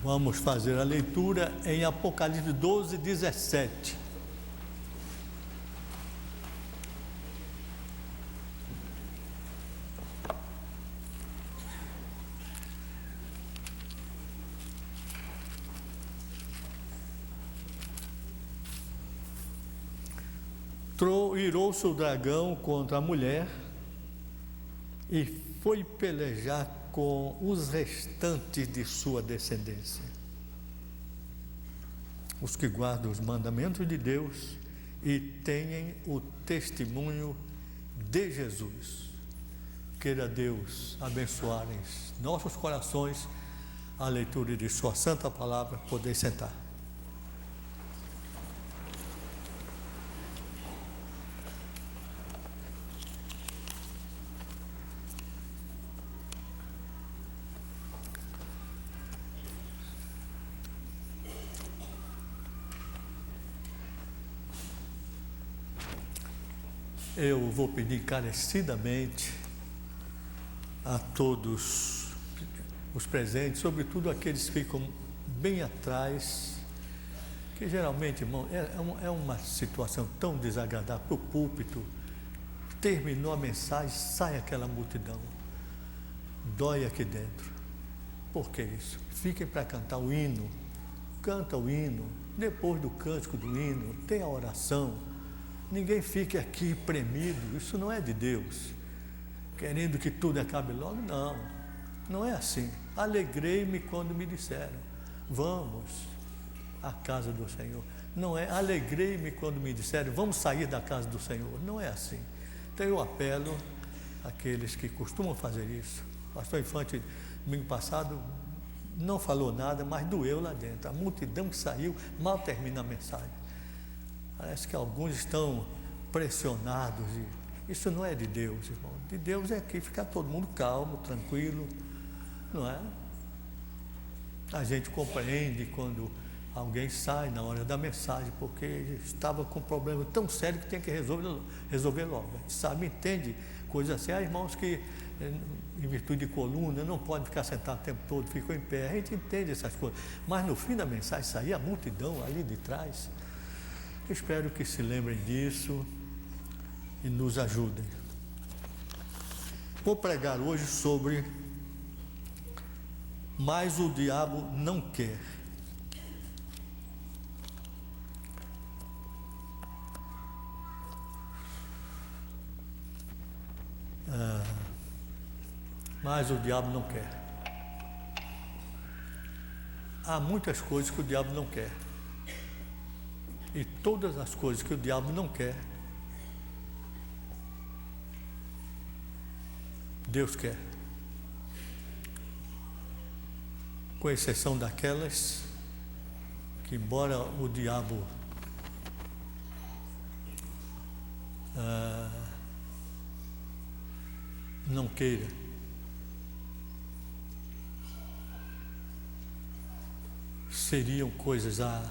Vamos fazer a leitura em Apocalipse 12, 17. Irou-se o dragão contra a mulher e foi pelejar com os restantes de sua descendência, os que guardam os mandamentos de Deus e têm o testemunho de Jesus. Queira Deus abençoar em nossos corações a leitura de sua santa palavra. Poder sentar. Eu vou pedir encarecidamente a todos os presentes, sobretudo aqueles que ficam bem atrás, que geralmente, irmão, é uma situação tão desagradável para o púlpito. Terminou a mensagem, sai aquela multidão, dói aqui dentro. Por que isso? Fiquem para cantar o hino, canta o hino, depois do cântico do hino, tem a oração. Ninguém fique aqui premido, isso não é de Deus, querendo que tudo acabe logo, não é assim. Alegrei-me quando me disseram, vamos à casa do Senhor. Não é, alegrei-me quando me disseram, vamos sair da casa do Senhor. Não é assim. Então eu apelo àqueles que costumam fazer isso. O pastor Infante, domingo passado, não falou nada, mas doeu lá dentro. A multidão que saiu, mal termina a mensagem. Parece que alguns estão pressionados. E isso não é de Deus, irmão. De Deus é que ficar todo mundo calmo, tranquilo, não é? A gente compreende quando alguém sai na hora da mensagem, porque estava com um problema tão sério que tem que resolver logo. A gente sabe, entende coisas assim. Há irmãos que, em virtude de coluna, não podem ficar sentados o tempo todo, ficam em pé. A gente entende essas coisas. Mas no fim da mensagem saía a multidão ali de trás. Espero que se lembrem disso e nos ajudem. Vou pregar hoje sobre "Mas o diabo não quer". Mas o diabo não quer. Há muitas coisas que o diabo não quer. E todas as coisas que o diabo não quer, Deus quer. Com exceção daquelas que, embora o diabo não queira, seriam coisas a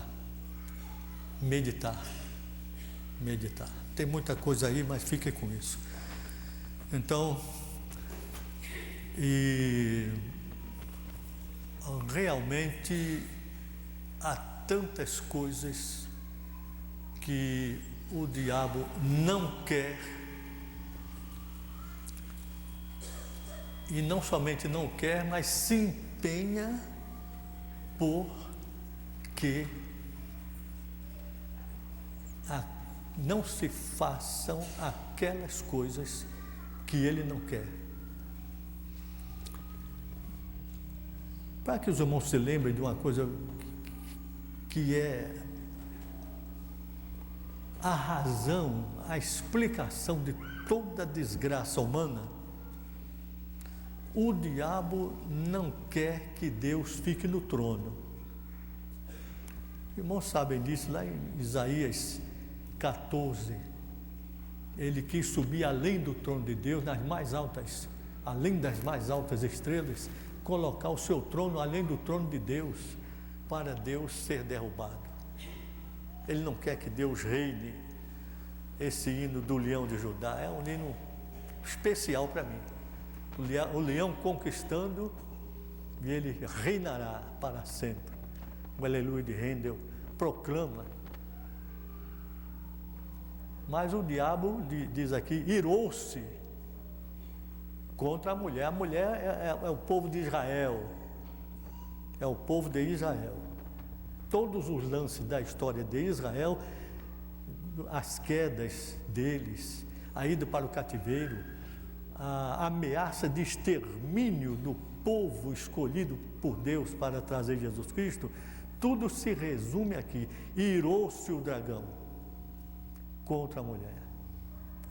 meditar. Tem muita coisa aí, mas fique com isso. Então, realmente há tantas coisas que o diabo não quer, e não somente não quer, mas se empenha por que não se façam aquelas coisas que ele não quer. Para que os irmãos se lembrem de uma coisa que é a razão, a explicação de toda a desgraça humana, o diabo não quer que Deus fique no trono. Irmãos sabem disso, lá em Isaías 14, ele quis subir além do trono de Deus, nas mais altas, além das mais altas estrelas, colocar o seu trono além do trono de Deus, para Deus ser derrubado. Ele não quer que Deus reine. Esse hino do leão de Judá é um hino especial para mim. O leão conquistando e ele reinará para sempre. O aleluia de Handel proclama. Mas o diabo diz aqui, irou-se contra a mulher. A mulher é o povo de Israel. É o povo de Israel. Todos os lances da história de Israel, as quedas deles, a ida para o cativeiro, a ameaça de extermínio do povo escolhido por Deus para trazer Jesus Cristo, tudo se resume aqui. Irou-se o dragão contra a mulher,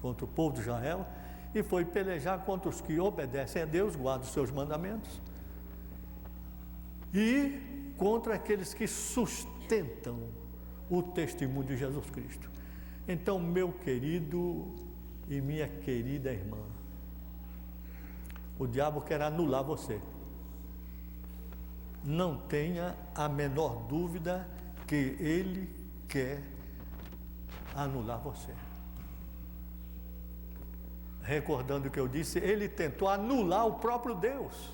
contra o povo de Israel, e foi pelejar contra os que obedecem a Deus, guardam os seus mandamentos, e contra aqueles que sustentam o testemunho de Jesus Cristo. Então, meu querido e minha querida irmã, o diabo quer anular você. Não tenha a menor dúvida que ele quer anular você. Recordando o que eu disse, ele tentou anular o próprio Deus.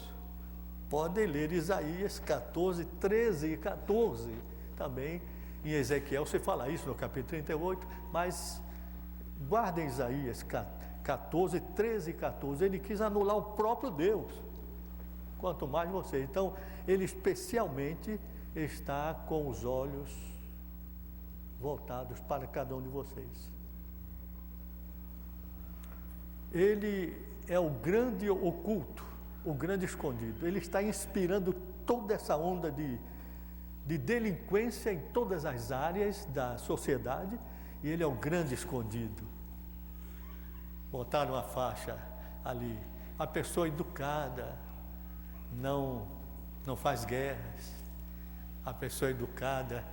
Podem ler Isaías 14, 13 e 14 também. Em Ezequiel se fala isso no capítulo 38, mas guardem Isaías 14, 13 e 14. Ele quis anular o próprio Deus, quanto mais você. Então, ele especialmente está com os olhos voltados para cada um de vocês. Ele é o grande oculto, o grande escondido. Ele está inspirando toda essa onda de delinquência em todas as áreas da sociedade, e ele é o grande escondido. Botaram a faixa ali, a pessoa educada não faz guerras, a pessoa educada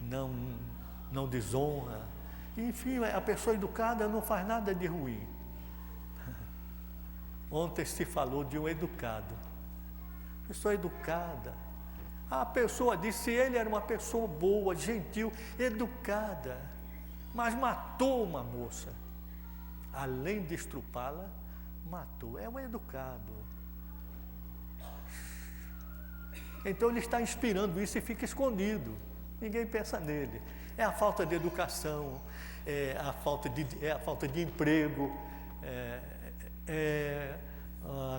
não desonra, enfim, a pessoa educada não faz nada de ruim. Ontem se falou de um educado, pessoa educada. A pessoa disse, ele era uma pessoa boa, gentil, educada, mas matou uma moça. Além de estrupá-la, matou. É um educado. Então ele está inspirando isso e fica escondido. Ninguém pensa nele. É a falta de educação, é a falta de emprego,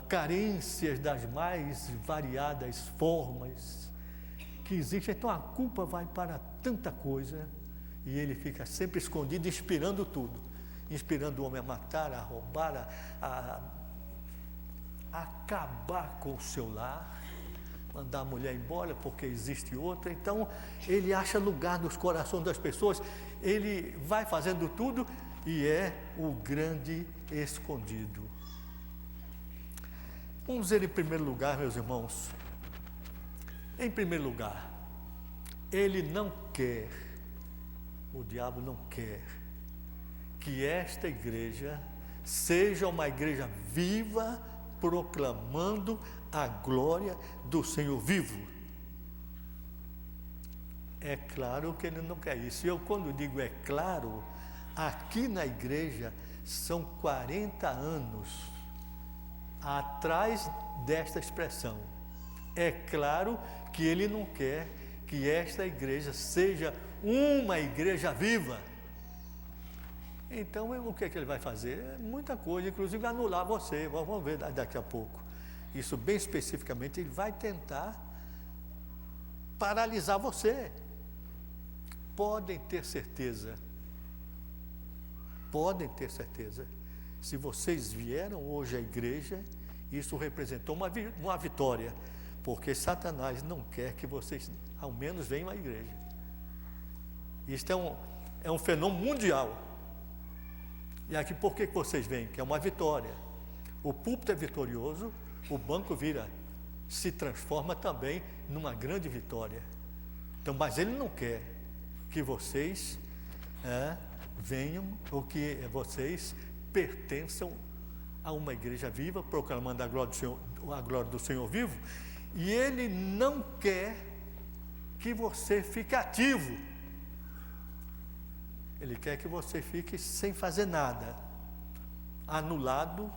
carências das mais variadas formas que existem. Então a culpa vai para tanta coisa e ele fica sempre escondido, inspirando tudo, inspirando o homem a matar, a roubar, a acabar com o seu lar, mandar a mulher embora porque existe outra. Então ele acha lugar nos corações das pessoas, ele vai fazendo tudo e é o grande escondido. Vamos ver em primeiro lugar, meus irmãos. Em primeiro lugar, ele não quer, o diabo não quer que esta igreja seja uma igreja viva, proclamando a glória do Senhor vivo. É claro que ele não quer isso. Eu, quando digo é claro, aqui na igreja são 40 anos atrás desta expressão. É claro que ele não quer que esta igreja seja uma igreja viva. Então, o que é que ele vai fazer? Muita coisa, inclusive anular você. Vamos ver daqui a pouco. Isso bem especificamente, ele vai tentar paralisar você. Podem ter certeza, se vocês vieram hoje à igreja, isso representou uma vitória, porque Satanás não quer que vocês ao menos venham à igreja. Isto é um fenômeno mundial. E aqui por que vocês vêm? Que é uma vitória. O púlpito é vitorioso, o banco se transforma também numa grande vitória. Então, mas ele não quer que vocês venham, ou que vocês pertençam a uma igreja viva, proclamando a glória do Senhor vivo, e ele não quer que você fique ativo. Ele quer que você fique sem fazer nada, anulado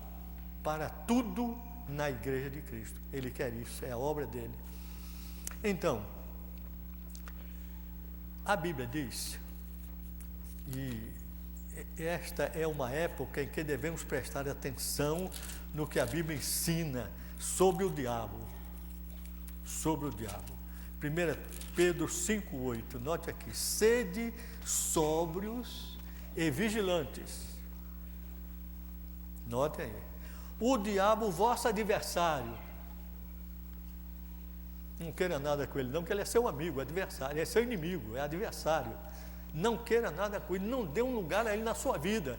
para tudo na igreja de Cristo. Ele quer isso, é a obra dele. Então, a Bíblia diz, e esta é uma época em que devemos prestar atenção no que a Bíblia ensina sobre o diabo. Sobre o diabo. 1 Pedro 5,8, note aqui: sede sóbrios e vigilantes. Note aí. O diabo, vosso adversário. Não queira nada com ele não, porque ele é seu amigo, adversário, é seu inimigo, é adversário. Não queira nada com ele, não dê um lugar a ele na sua vida,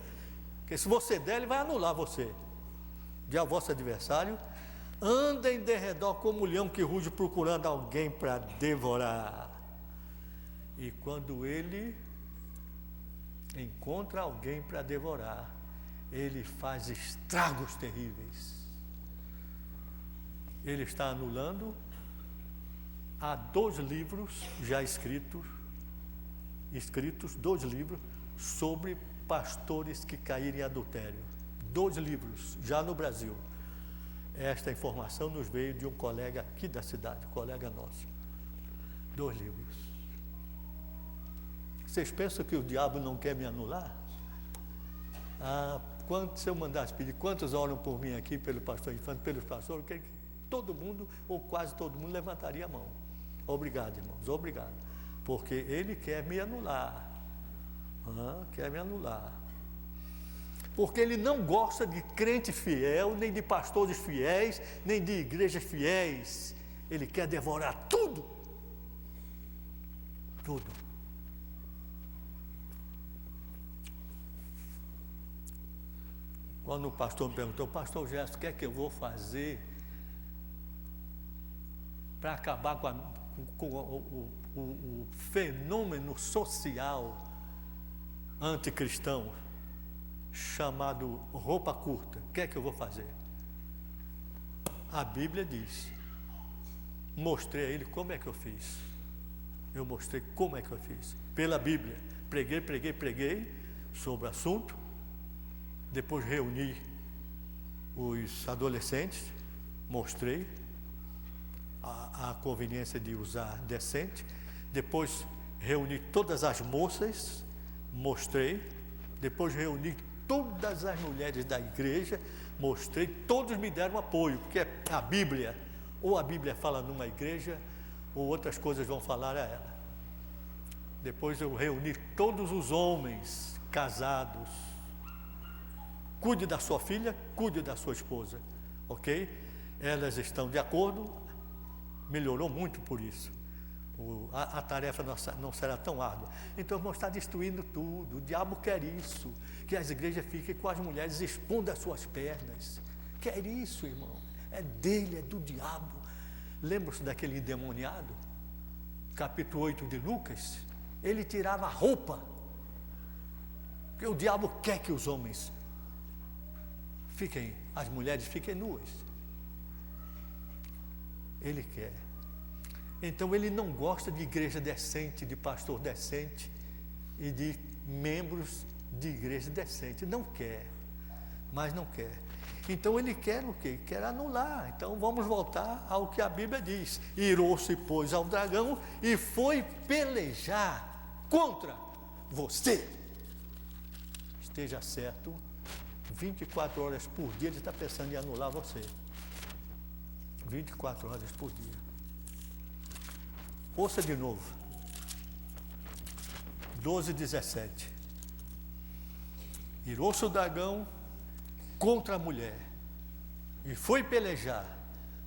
porque se você der, ele vai anular você. De vosso adversário, anda em derredor como um leão que ruge procurando alguém para devorar. E quando ele encontra alguém para devorar, ele faz estragos terríveis. Ele está anulando. Há 2 livros já escritos 2 livros sobre pastores que caíram em adultério. 2 livros, já no Brasil. Esta informação nos veio de um colega aqui da cidade, colega nosso. 2 livros. Vocês pensam que o diabo não quer me anular? Se eu mandasse pedir, quantos oram por mim aqui, pelo pastor Infante, pelos pastores, que todo mundo, ou quase todo mundo, levantaria a mão. Obrigado, irmãos, obrigado. Porque ele quer me anular. Quer me anular. Porque ele não gosta de crente fiel, nem de pastores fiéis, nem de igrejas fiéis. Ele quer devorar tudo. Tudo. Quando o pastor me perguntou: pastor Gerson, o que é que eu vou fazer para acabar com o fenômeno social anticristão chamado roupa curta? O que é que eu vou fazer? A Bíblia diz. Mostrei a ele como é que eu fiz. Eu mostrei como é que eu fiz. Pela Bíblia. Preguei sobre o assunto. Depois reuni os adolescentes. Mostrei a conveniência de usar decente. Depois reuni todas as moças. Mostrei. Depois reuni todas as mulheres da igreja, mostrei, todos me deram apoio, porque a Bíblia, ou a Bíblia fala numa igreja, ou outras coisas vão falar a ela. Depois eu reuni todos os homens casados. Cuide da sua filha, cuide da sua esposa, ok? Elas estão de acordo, melhorou muito por isso. A tarefa não será tão árdua. Então, irmão, está destruindo tudo. O diabo quer isso, que as igrejas fiquem com as mulheres expondo as suas pernas. Quer isso, irmão. É dele, é do diabo. Lembra-se daquele endemoniado? Capítulo 8 de Lucas. Ele tirava a roupa, porque o diabo quer que os homens fiquem, as mulheres fiquem nuas. Ele quer. Então ele não gosta de igreja decente, de pastor decente e de membros de igreja decente. Não quer, mas não quer. Então ele quer o quê? Quer anular. Então vamos voltar ao que a Bíblia diz. Irou-se, pois, ao dragão e foi pelejar contra você. Esteja certo, 24 horas por dia ele está pensando em anular você. 24 horas por dia. Ouça de novo. 12:17. Irou-se o dragão contra a mulher e foi pelejar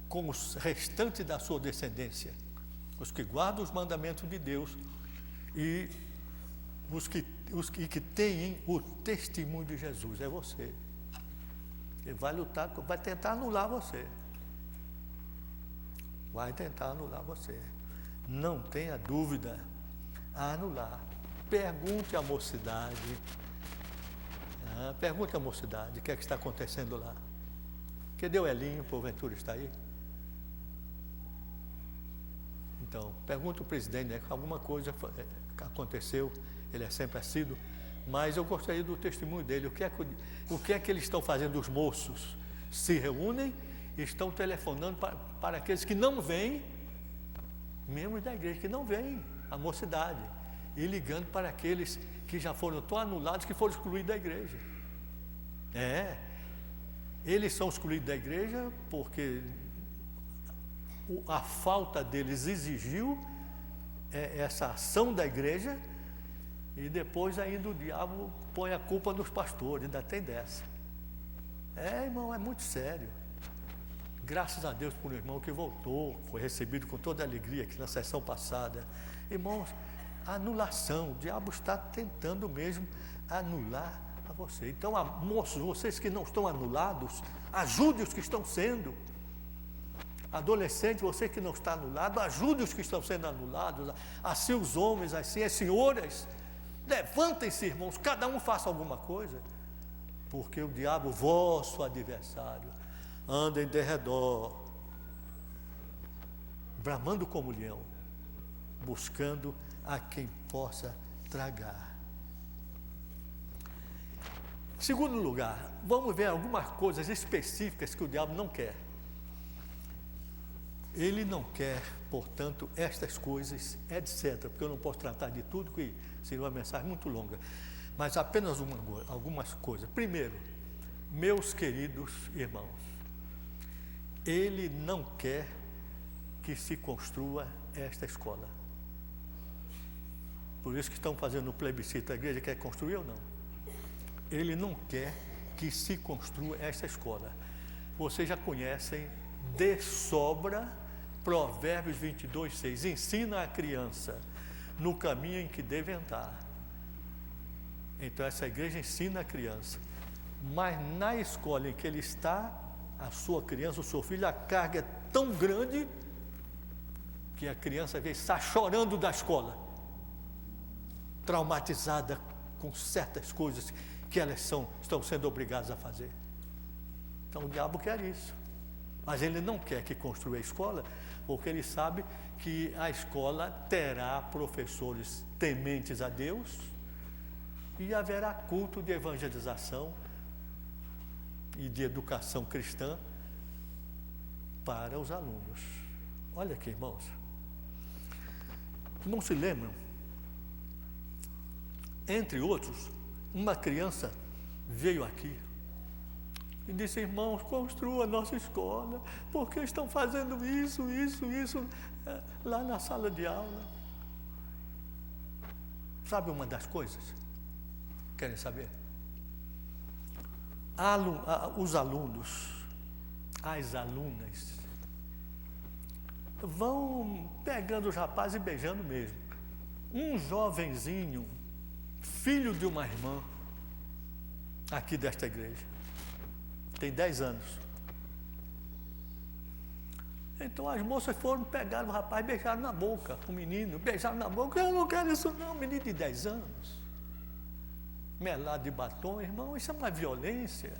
com os restantes da sua descendência, os que guardam os mandamentos de Deus e os que têm o testemunho de Jesus. É você. Ele vai lutar, vai tentar anular você. Vai tentar anular você. Não tenha dúvida a anular. Pergunte à mocidade. Pergunte à mocidade o que é que está acontecendo lá. Cadê o Elinho? Porventura está aí? Então, pergunte ao presidente, né? Alguma coisa aconteceu, ele é sempre assíduo, mas eu gostaria do testemunho dele. O que é que eles estão fazendo, os moços? Se reúnem estão telefonando para aqueles que não vêm, membros da igreja que não vêm, a mocidade, e ligando para aqueles que já foram tão anulados que foram excluídos da igreja. Eles são excluídos da igreja porque a falta deles exigiu essa ação da igreja, e depois ainda o diabo põe a culpa nos pastores, ainda tem dessa. Irmão, é muito sério. Graças a Deus por um irmão que voltou, foi recebido com toda alegria aqui na sessão passada. Irmãos, anulação, o diabo está tentando mesmo anular a você. Então, moços, vocês que não estão anulados, ajude os que estão sendo. Adolescente, você que não está anulado, ajude os que estão sendo anulados. Assim os homens, assim as senhoras, levantem-se, irmãos, cada um faça alguma coisa, porque o diabo, vosso adversário, anda em derredor, bramando como leão, buscando a quem possa tragar. Segundo lugar, vamos ver algumas coisas específicas que o diabo não quer. Ele não quer, portanto, estas coisas, etc., porque eu não posso tratar de tudo, que seria uma mensagem muito longa, mas apenas algumas coisas. Primeiro, meus queridos irmãos, ele não quer que se construa esta escola. Por isso que estão fazendo o plebiscito, a igreja quer construir ou não? Ele não quer que se construa esta escola. Vocês já conhecem de sobra Provérbios 22:6. Ensina a criança no caminho em que deve andar. Então essa igreja ensina a criança, mas na escola em que ele está, a sua criança, o seu filho, a carga é tão grande que a criança às vezes está chorando da escola, traumatizada com certas coisas que elas estão sendo obrigadas a fazer. Então o diabo quer isso, mas ele não quer que construa a escola, porque ele sabe que a escola terá professores tementes a Deus e haverá culto de evangelização e de educação cristã para os alunos. Olha aqui, irmãos. Não se lembram? Entre outros, uma criança veio aqui e disse: irmãos, construa a nossa escola, porque estão fazendo isso lá na sala de aula. Sabe uma das coisas? Querem saber? Os alunos, as alunas, vão pegando os rapazes e beijando mesmo. Um jovenzinho, filho de uma irmã, aqui desta igreja, tem 10 anos. Então as moças foram, pegaram o rapaz e beijaram na boca, o menino, beijaram na boca. Eu não quero isso não, menino de 10 anos. Melado de batom, irmão, isso é uma violência.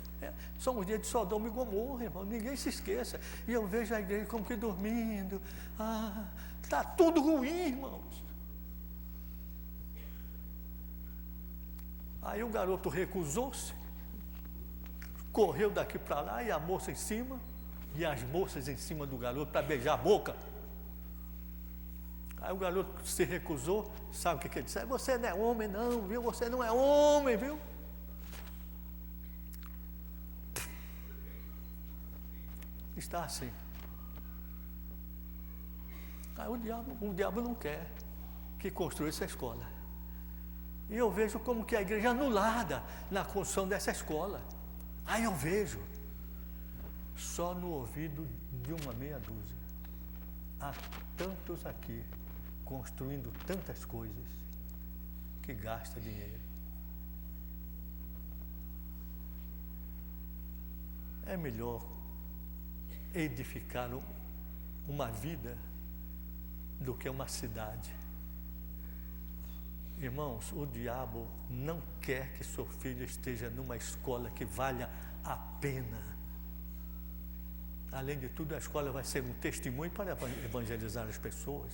São os dias de Sodoma e Gomorra, irmão, ninguém se esqueça. E eu vejo a igreja como que dormindo. Está tudo ruim, irmãos. Aí o garoto recusou-se, correu daqui para lá, e a moça em cima, e as moças em cima do garoto para beijar a boca. Aí o garoto se recusou, sabe o que ele disse? Você não é homem não, viu? Você não é homem, viu? Está assim. Aí o diabo não quer que construa essa escola. E eu vejo como que a igreja é anulada na construção dessa escola. Aí eu vejo, só no ouvido de uma meia dúzia. Há tantos aqui construindo tantas coisas que gasta dinheiro. É melhor edificar uma vida do que uma cidade. Irmãos, o diabo não quer que seu filho esteja numa escola que valha a pena. Além de tudo, a escola vai ser um testemunho para evangelizar as pessoas.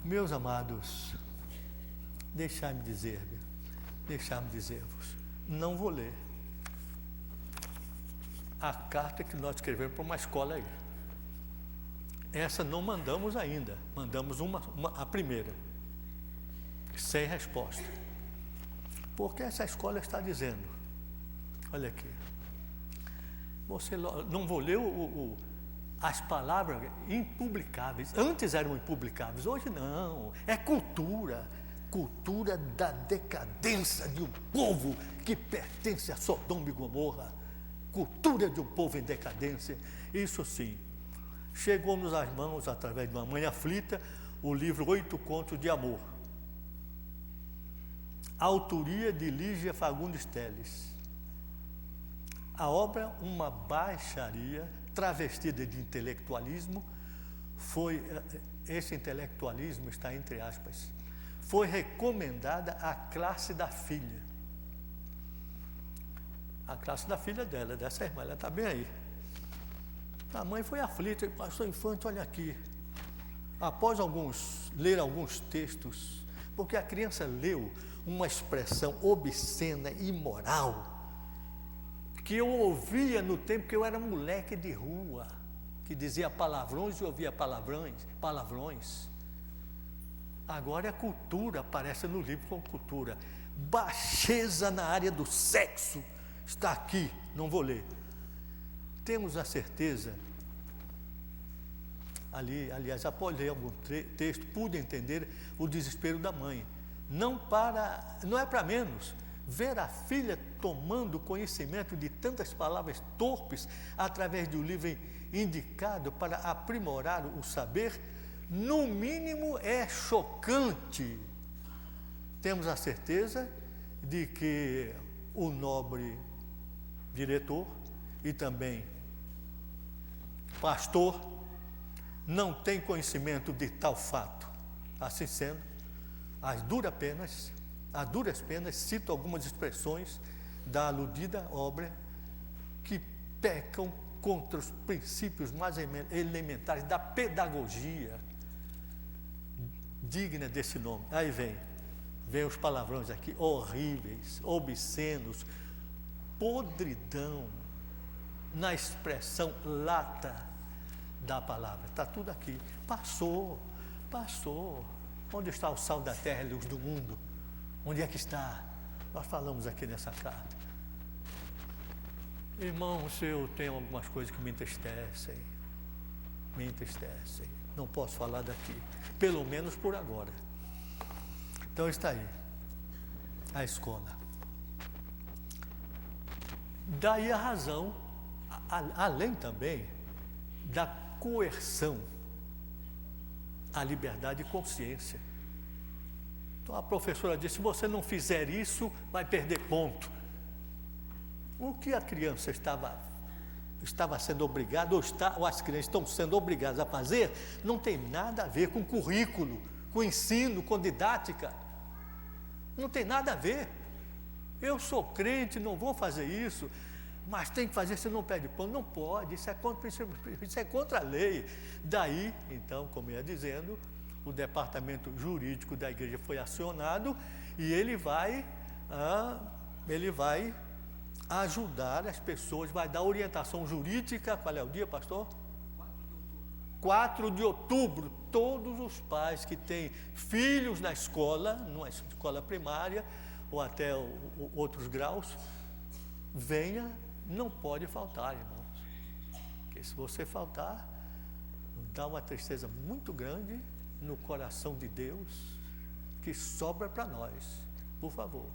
Meus amados, deixai-me dizer-vos, não vou ler. a carta que nós escrevemos para uma escola aí. Essa não mandamos ainda, mandamos a primeira, sem resposta. Porque essa escola está dizendo, olha aqui, você não vou ler as palavras impublicáveis. Antes eram impublicáveis, hoje não. É cultura da decadência de um povo que pertence a Sodoma e Gomorra. Cultura de um povo em decadência. Isso sim, chegou-nos às mãos, através de uma mãe aflita, o livro 8 Contos de Amor. A autoria de Lígia Fagundes Telles. A obra, uma baixaria travestida de intelectualismo, esse intelectualismo está entre aspas, foi recomendada à classe da filha. A classe da filha dela, dessa irmã, ela está bem aí. A mãe foi aflita, e pastor Infante, olha aqui. Após ler alguns textos, porque a criança leu uma expressão obscena, imoral, que eu ouvia no tempo que eu era moleque de rua, que dizia palavrões e ouvia palavrões. Agora a cultura aparece no livro como cultura. Baixeza na área do sexo está aqui, não vou ler. Temos a certeza, aliás, após ler algum texto, pude entender o desespero da mãe. Não é para menos. Ver a filha tomando conhecimento de tantas palavras torpes através de um livro indicado para aprimorar o saber, no mínimo é chocante. Temos a certeza de que o nobre diretor e também pastor não tem conhecimento de tal fato. Assim sendo, a duras penas, cito algumas expressões da aludida obra que pecam contra os princípios mais elementares da pedagogia digna desse nome. Aí vem os palavrões aqui, horríveis, obscenos, podridão, na expressão lata da palavra. Está tudo aqui. Passou. Onde está o sal da terra e luz do mundo? Onde é que está? Nós falamos aqui nessa carta. Irmãos, eu tenho algumas coisas que me entristecem. Não posso falar daqui, pelo menos por agora. Então está aí, a escola. Daí a razão, além também da coerção, a liberdade de consciência. Então a professora disse, se você não fizer isso, vai perder ponto. O que a criança estava sendo obrigada, ou as crianças estão sendo obrigadas a fazer, não tem nada a ver com currículo, com ensino, com didática. Não tem nada a ver. Eu sou crente, não vou fazer isso, mas tem que fazer, se não perde ponto. Não pode, isso é contra a lei. Daí, então, como ia dizendo, o departamento jurídico da igreja foi acionado e ele vai ajudar as pessoas, vai dar orientação jurídica. Qual é o dia, pastor? 4 de outubro. Todos os pais que têm filhos na escola, numa escola primária ou até outros graus, venha, não pode faltar, irmãos. Porque se você faltar, dá uma tristeza muito grande no coração de Deus, que sobra para nós. Por favor.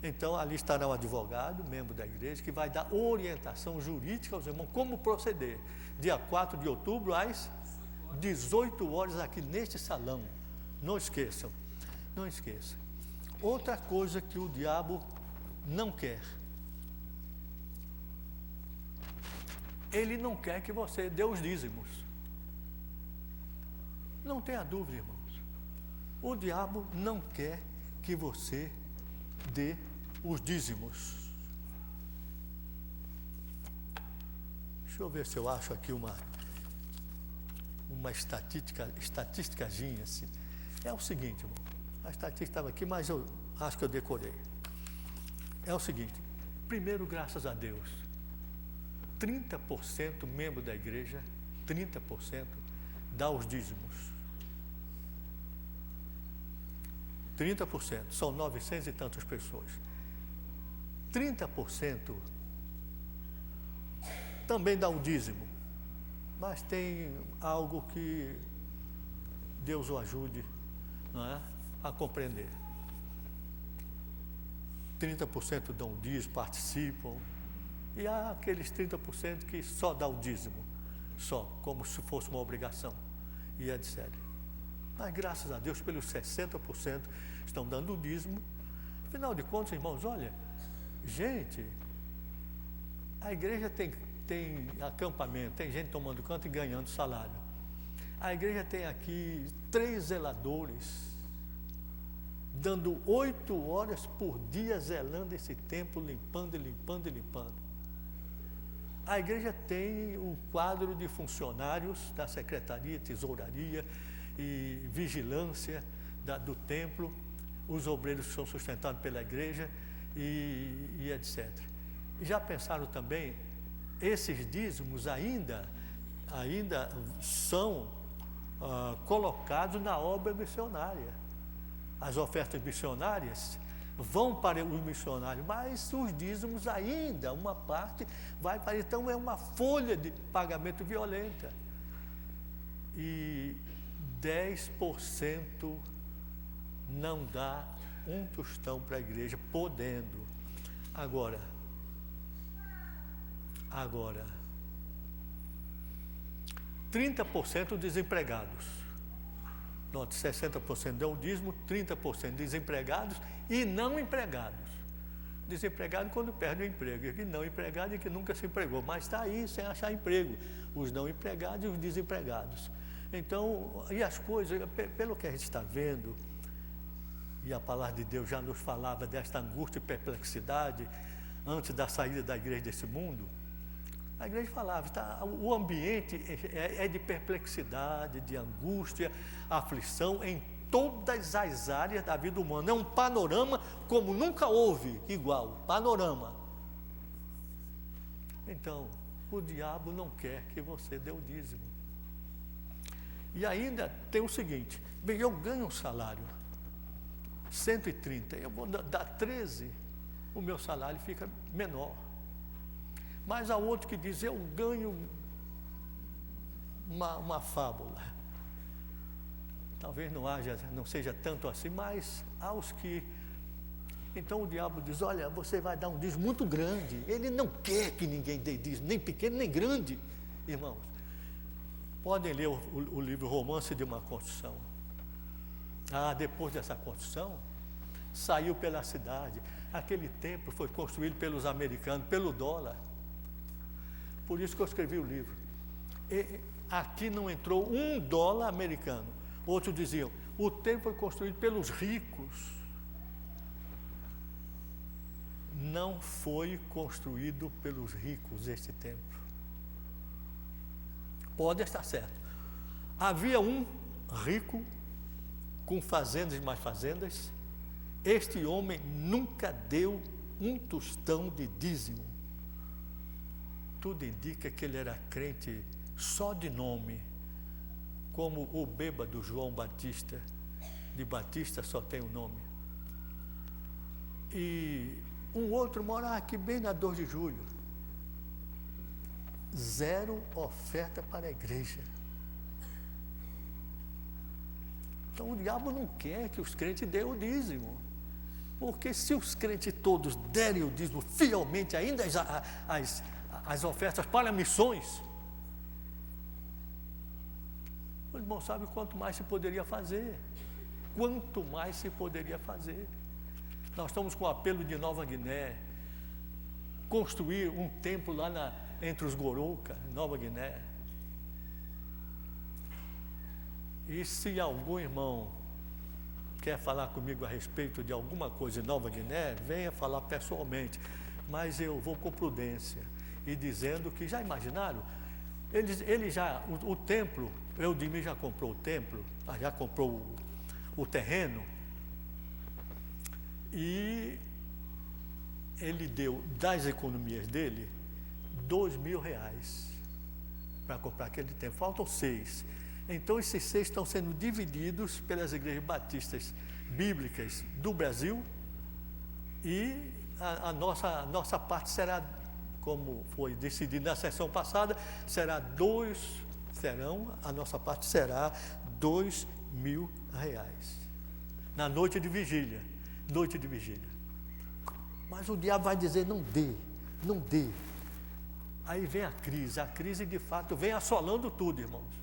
Então, ali estará um advogado, membro da igreja, que vai dar orientação jurídica aos irmãos, como proceder. Dia 4 de outubro, às 18 horas, aqui neste salão. Não esqueçam. Outra coisa que o diabo não quer. Ele não quer que você dê os dízimos. Não tenha dúvida, irmãos. O diabo não quer que você dê os dízimos. Deixa eu ver se eu acho aqui uma estatísticazinha assim. É o seguinte, irmão, a estatística estava aqui, mas eu acho que eu decorei. É o seguinte, primeiro, graças a Deus, 30% membro da igreja, 30% dá os dízimos. 30%, são 900 e tantas pessoas. 30% também dá o dízimo, mas tem algo que Deus o ajude, não é, a compreender. 30% dão o dízimo, participam, e há aqueles 30% que só dá o dízimo, só, como se fosse uma obrigação, e etc. Mas graças a Deus, pelos 60% estão dando o dízimo. Afinal de contas, irmãos, olha, gente, a igreja tem acampamento, tem gente tomando canto e ganhando salário. A igreja tem aqui 3 zeladores, dando 8 horas por dia zelando esse templo, limpando. A igreja tem um quadro de funcionários da secretaria, tesouraria e vigilância do templo, os obreiros são sustentados pela igreja e etc. E já pensaram também, esses dízimos ainda são colocados na obra missionária. As ofertas missionárias vão para os missionários, mas os dízimos ainda, uma parte vai para... Então é uma folha de pagamento violenta. E 10% não dá um tostão para a igreja, podendo. Agora, 30% desempregados. Note, 60% dão o dízimo, 30% desempregados e não empregados. Desempregado quando perde o emprego, e não empregado é que nunca se empregou, mas está aí sem achar emprego, os não empregados e os desempregados. Então, e as coisas, pelo que a gente está vendo, e a palavra de Deus já nos falava desta angústia e perplexidade antes da saída da igreja desse mundo, a igreja falava, o ambiente é de perplexidade, de angústia, aflição em todas as áreas da vida humana. É um panorama como nunca houve igual, panorama. Então, o diabo não quer que você dê o dízimo. E ainda tem o seguinte, bem, eu ganho um salário, 130, eu vou dar 13, o meu salário fica menor. Mas há outro que diz, eu ganho uma fábula. Talvez não seja tanto assim, mas há os que... Então o diabo diz, olha, você vai dar um dízimo muito grande. Ele não quer que ninguém dê dízimo, nem pequeno, nem grande. Irmãos, podem ler o livro Romance de uma Construção. Depois dessa construção, saiu pela cidade. Aquele templo foi construído pelos americanos, pelo dólar. Por isso que eu escrevi o livro. E aqui não entrou $1 americano. Outros diziam, o templo foi construído pelos ricos. Não foi construído pelos ricos este templo. Pode estar certo. Havia um rico com fazendas e mais fazendas. Este homem nunca deu um tostão de dízimo. Tudo indica que ele era crente só de nome, como o bêbado João Batista. De Batista só tem o nome. E um outro mora aqui bem na 2 de julho. 0 oferta para a igreja. Então o diabo não quer que os crentes dêem o dízimo. Porque se os crentes todos derem o dízimo fielmente, ainda as ofertas para missões, o irmão sabe quanto mais se poderia fazer. Quanto mais se poderia fazer. Nós estamos com o apelo de Nova Guiné, construir um templo lá entre os Goroka, Nova Guiné. E se algum irmão quer falar comigo a respeito de alguma coisa em Nova Guiné, venha falar pessoalmente, mas eu vou com prudência, e dizendo que, já imaginaram, o templo, Eudimir já comprou o templo, já comprou o terreno, e ele deu das economias dele R$2.000 para comprar aquele tempo. Faltam 6. Então, esses 6 estão sendo divididos pelas igrejas batistas bíblicas do Brasil, e a nossa parte será, como foi decidido na sessão passada, a nossa parte será R$2.000 na noite de vigília. Mas o diabo vai dizer: não dê. Aí vem a crise de fato vem assolando tudo, irmãos.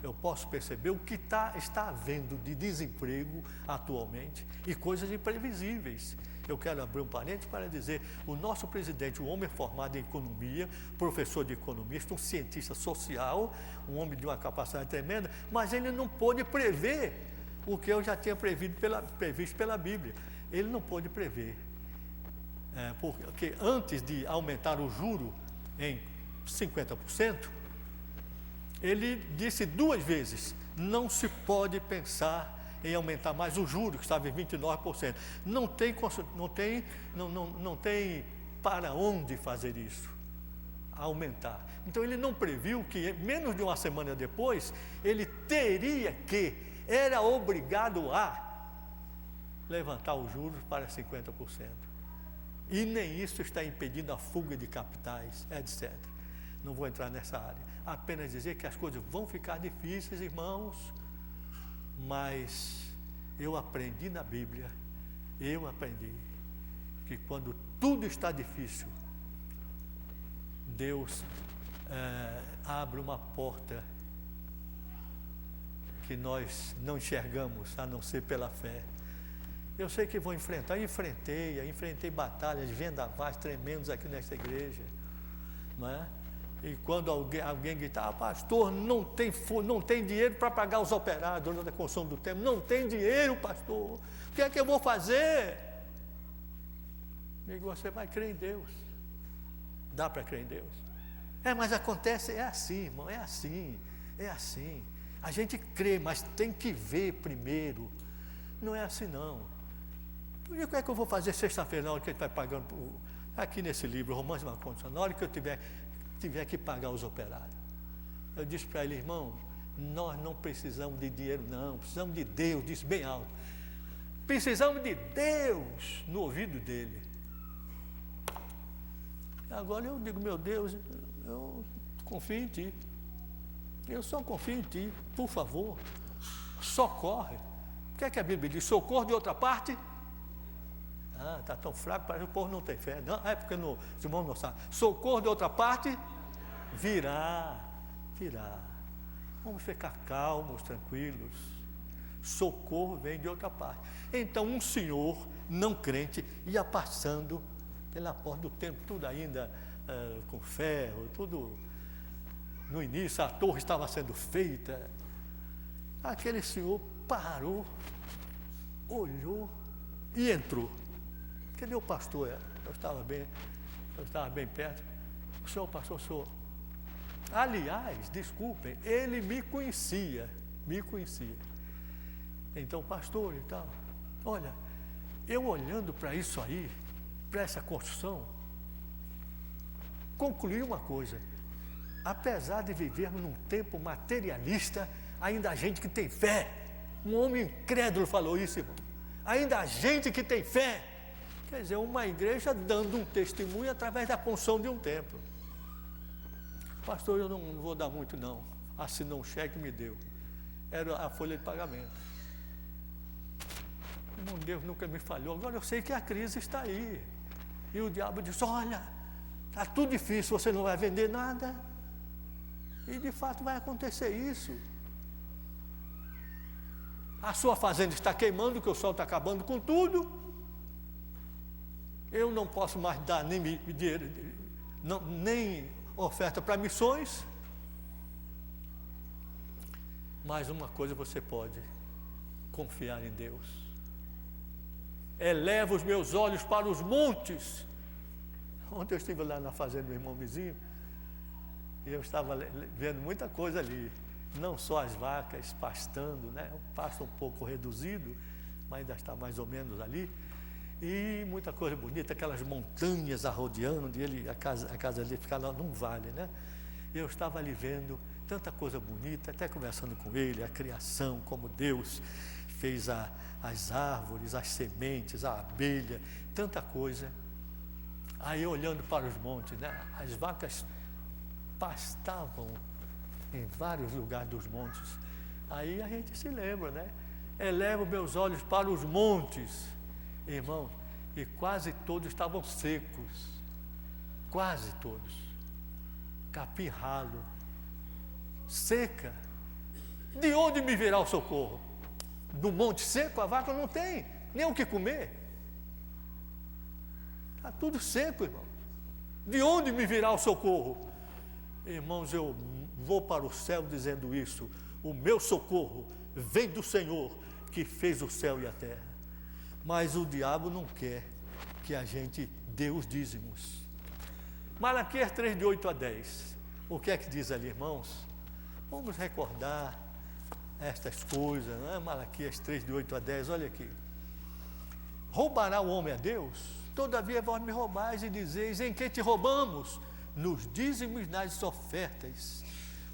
Eu posso perceber o que está havendo de desemprego atualmente e coisas imprevisíveis. Eu quero abrir um parênteses para dizer: o nosso presidente, um homem formado em economia, professor de economista, um cientista social, um homem de uma capacidade tremenda, mas ele não pôde prever o que eu já tinha previsto pela Bíblia. Ele não pôde prever. Porque antes de aumentar o juro em 50%, ele disse 2 vezes: não se pode pensar em aumentar mais o juro, que estava em 29%. Não tem para onde fazer isso, aumentar. Então ele não previu que menos de uma semana depois ele era obrigado a levantar os juros para 50%. E nem isso está impedindo a fuga de capitais, etc. Não vou entrar nessa área. Apenas dizer que as coisas vão ficar difíceis, irmãos, mas eu aprendi na Bíblia, que quando tudo está difícil, Deus abre uma porta que nós não enxergamos, a não ser pela fé. Eu sei que vou enfrentar, enfrentei batalhas, vendavais tremendos aqui nesta igreja, não é? E quando alguém gritava: pastor, não tem dinheiro para pagar os operários durante a construção do templo, não tem dinheiro, pastor, o que é que eu vou fazer? Amigo, você vai crer em Deus. Dá para crer em Deus? Mas acontece, é assim, irmão, é assim. A gente crê, mas tem que ver primeiro. Não é assim, não. O que é que eu vou fazer sexta-feira, na hora que ele vai pagando, aqui nesse livro, Romanos de Condição, na hora que eu tiver que pagar os operários? Eu disse para ele: irmão, nós não precisamos de dinheiro, não, precisamos de Deus. Disse bem alto: precisamos de Deus no ouvido dele. Agora eu digo: meu Deus, eu confio em Ti. Eu só confio em Ti, por favor, socorre. O que é que a Bíblia diz? Socorro de outra parte? Está tão fraco, parece que o povo não tem fé. Não, é porque os irmãos não sabem. Socorro de outra parte? Virá. Vamos ficar calmos, tranquilos. Socorro vem de outra parte. Então um senhor não crente ia passando pela porta do templo, tudo ainda com ferro, tudo no início, a torre estava sendo feita. Aquele senhor parou, olhou e entrou. Cadê o pastor? Eu estava bem perto. O senhor pastor, aliás, desculpem, ele me conhecia. Então, pastor e tal, olha, eu olhando para isso aí, para essa construção, concluí uma coisa: apesar de vivermos num tempo materialista, ainda há gente que tem fé. Um homem incrédulo falou isso, irmão. Ainda há gente que tem fé. Quer dizer, uma igreja dando um testemunho através da construção de um templo. Pastor, eu não vou dar muito, não. Assinou um cheque e me deu. Era a folha de pagamento. Irmão, Deus nunca me falhou. Agora eu sei que a crise está aí. E o diabo disse: olha, está tudo difícil, você não vai vender nada. E de fato vai acontecer isso. A sua fazenda está queimando, que o sol está acabando com tudo. Eu não posso mais dar nem dinheiro, nem oferta para missões. Mas uma coisa você pode: confiar em Deus. Eleva os meus olhos para os montes. Ontem eu estive lá na fazenda do irmão vizinho, e eu estava vendo muita coisa ali. Não só as vacas pastando, né? O pasto um pouco reduzido, mas ainda está mais ou menos ali. E muita coisa bonita, aquelas montanhas arrodeando ele, a casa dele fica lá num vale, né? E eu estava ali vendo tanta coisa bonita, até conversando com ele, a criação, como Deus fez as árvores, as sementes, a abelha, tanta coisa. Aí olhando para os montes, né? As vacas pastavam em vários lugares dos montes. Aí a gente se lembra, né? Elevo meus olhos para os montes, irmãos, e quase todos estavam secos, quase todos, capim ralo, seca. De onde me virá o socorro? Do monte seco a vaca não tem nem o que comer, está tudo seco, irmãos. De onde me virá o socorro? Irmãos, eu vou para o céu dizendo isso: o meu socorro vem do Senhor que fez o céu e a terra. Mas o diabo não quer que a gente dê os dízimos. Malaquias 3, de 8 a 10. O que é que diz ali, irmãos? Vamos recordar estas coisas, não é? Malaquias 3, de 8 a 10, olha aqui. Roubará o homem a Deus? Todavia vós me roubais e dizeis: em que te roubamos? Nos dízimos e nas ofertas.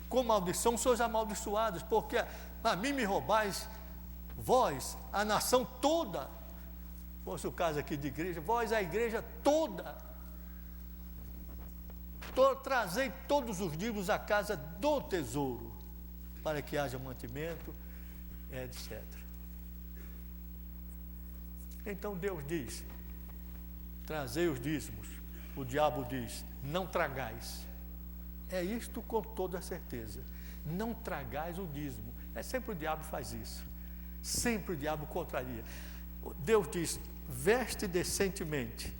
Com maldição sois amaldiçoados, porque a mim me roubais, vós, a nação toda. Fosse o caso aqui de igreja, vós, a igreja toda. Trazei todos os dízimos à casa do tesouro, para que haja mantimento, etc. Então Deus diz: trazei os dízimos. O diabo diz: não tragais. É isto com toda certeza. Não tragais o dízimo. É sempre o diabo faz isso. Sempre o diabo contraria. Deus diz: veste decentemente.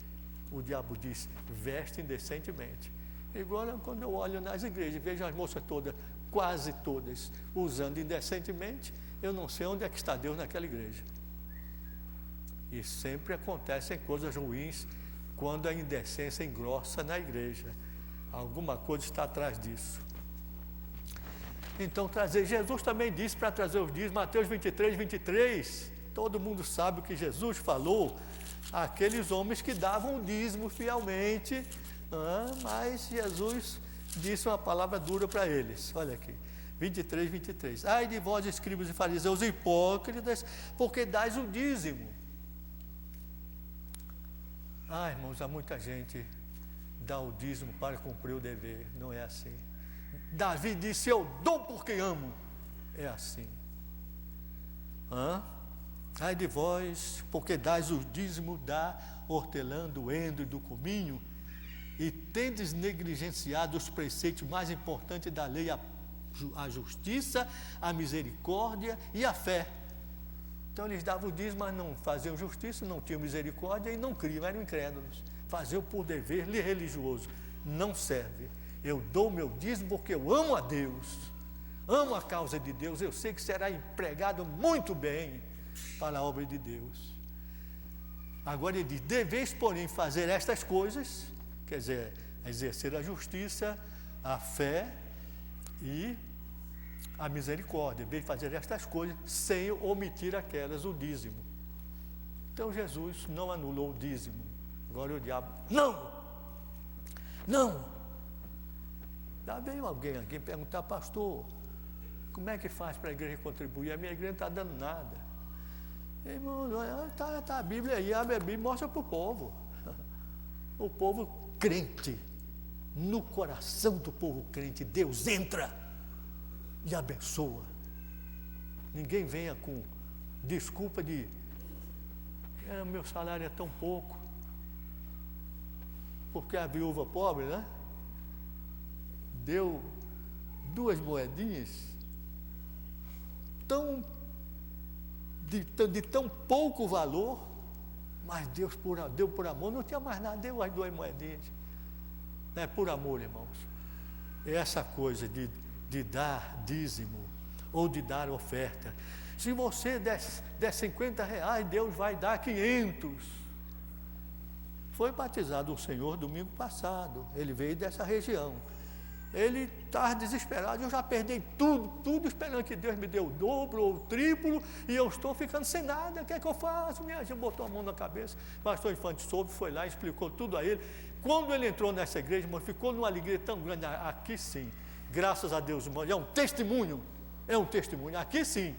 O diabo diz: veste indecentemente. Igual quando eu olho nas igrejas e vejo as moças todas, quase todas, usando indecentemente, eu não sei onde é que está Deus naquela igreja. E sempre acontecem coisas ruins quando a indecência engrossa na igreja. Alguma coisa está atrás disso. Então, Jesus também disse para trazer os dízimos, Mateus 23, 23. Todo mundo sabe o que Jesus falou àqueles homens que davam o dízimo fielmente, mas Jesus disse uma palavra dura para eles. Olha aqui, 23, 23. Ai de vós, escribas e fariseus hipócritas, porque dais o dízimo. Irmãos, há muita gente dá o dízimo para cumprir o dever. Não é assim. Davi disse: eu dou porque amo. É assim. Ai de vós, porque dais o dízimo da hortelã, do endro e do cominho, e tendes negligenciado os preceitos mais importantes da lei, a justiça, a misericórdia e a fé. Então eles davam o dízimo, mas não faziam justiça, não tinham misericórdia e não criam, eram incrédulos. Faziam por dever religioso. Não serve. Eu dou o meu dízimo porque eu amo a Deus, amo a causa de Deus. Eu sei que será empregado muito bem para a obra de Deus. Agora ele diz: deveis, porém, fazer estas coisas, quer dizer, exercer a justiça, a fé e a misericórdia. Deveis fazer estas coisas sem omitir aquelas, o dízimo. Então Jesus não anulou o dízimo. Agora o diabo: não. Já veio alguém perguntar: pastor, como é que faz para a igreja contribuir? A minha igreja não está dando nada. Irmão, está a Bíblia aí, abre a Bíblia e mostra para o povo. O povo crente, no coração do povo crente, Deus entra e abençoa. Ninguém venha com desculpa de: meu salário é tão pouco. Porque a viúva pobre, né, deu 2 moedinhas, de tão pouco valor, mas Deus deu por amor, não tinha mais nada, deu as 2 moedinhas. É por amor, irmãos. É essa coisa de dar dízimo ou de dar oferta. Se você der R$50, Deus vai dar 500. Foi batizado um senhor domingo passado, ele veio dessa região, Ele estava desesperado, eu já perdi tudo esperando que Deus me dê o dobro ou o triplo, e eu estou ficando sem nada, o que é que eu faço? Minha gente botou a mão na cabeça, o pastor Infante soube, foi lá, explicou tudo a ele. Quando ele entrou nessa igreja, irmão, ficou numa alegria tão grande, aqui sim, graças a Deus, irmão, é um testemunho, aqui sim,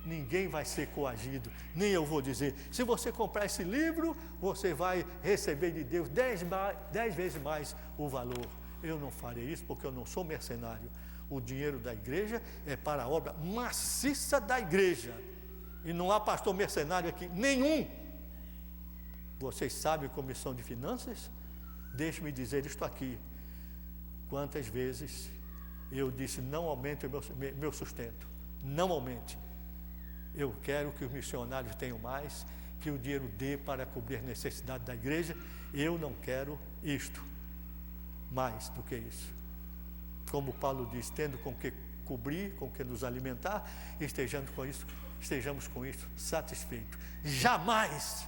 ninguém vai ser coagido, nem eu vou dizer. Se você comprar esse livro, você vai receber de Deus 10 vezes mais o valor. Eu não farei isso porque eu não sou mercenário. O dinheiro da igreja é para a obra maciça da igreja. E não há pastor mercenário aqui, nenhum. Vocês sabem comissão de finanças? Deixe-me dizer isto aqui. Quantas vezes eu disse, não aumente o meu sustento. Não aumente. Eu quero que os missionários tenham mais, que o dinheiro dê para cobrir a necessidade da igreja. Eu não quero isto. Mais do que isso. Como Paulo diz, tendo com que cobrir, com que nos alimentar, estejamos com isso satisfeitos. Jamais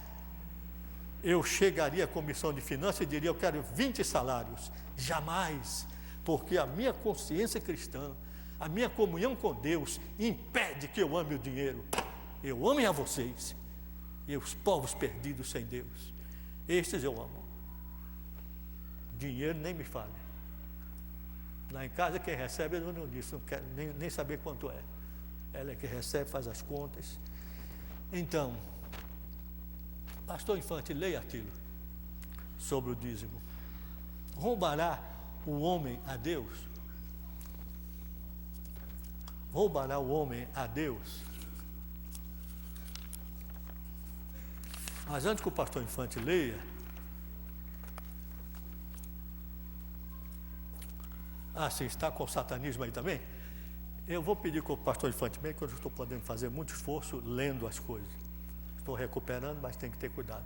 eu chegaria à comissão de finanças e diria, eu quero 20 salários. Jamais, porque a minha consciência cristã, a minha comunhão com Deus, impede que eu ame o dinheiro. Eu amo a vocês, e os povos perdidos sem Deus. Estes eu amo. Dinheiro nem me fale. Lá em casa quem recebe, eu não disse, não quero nem saber quanto é. Ela é que recebe, faz as contas. Então, pastor Infante, leia aquilo sobre o dízimo. Roubará o homem a Deus? Roubará o homem a Deus? Mas antes que o pastor Infante leia, sim, está com o satanismo aí também? Eu vou pedir com o pastor Infante, bem que eu estou podendo fazer muito esforço lendo as coisas. Estou recuperando, mas tem que ter cuidado.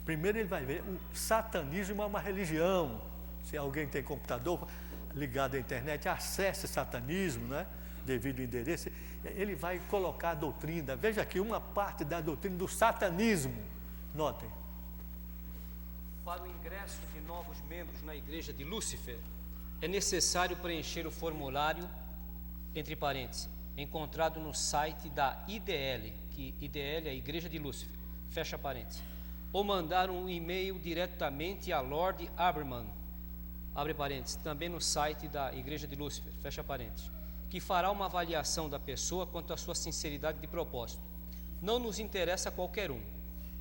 Primeiro ele vai ver, o satanismo é uma religião. Se alguém tem computador ligado à internet, acesse satanismo, né? Devido ao endereço, ele vai colocar a doutrina. Veja aqui uma parte da doutrina do satanismo. Notem. Para o ingresso de novos membros na igreja de Lúcifer, é necessário preencher o formulário, entre parênteses, encontrado no site da IDL, que IDL é a Igreja de Lúcifer, fecha parênteses, ou mandar um e-mail diretamente a Lord Aberman, abre parênteses, também no site da Igreja de Lúcifer, fecha parênteses, que fará uma avaliação da pessoa quanto à sua sinceridade de propósito. Não nos interessa qualquer um.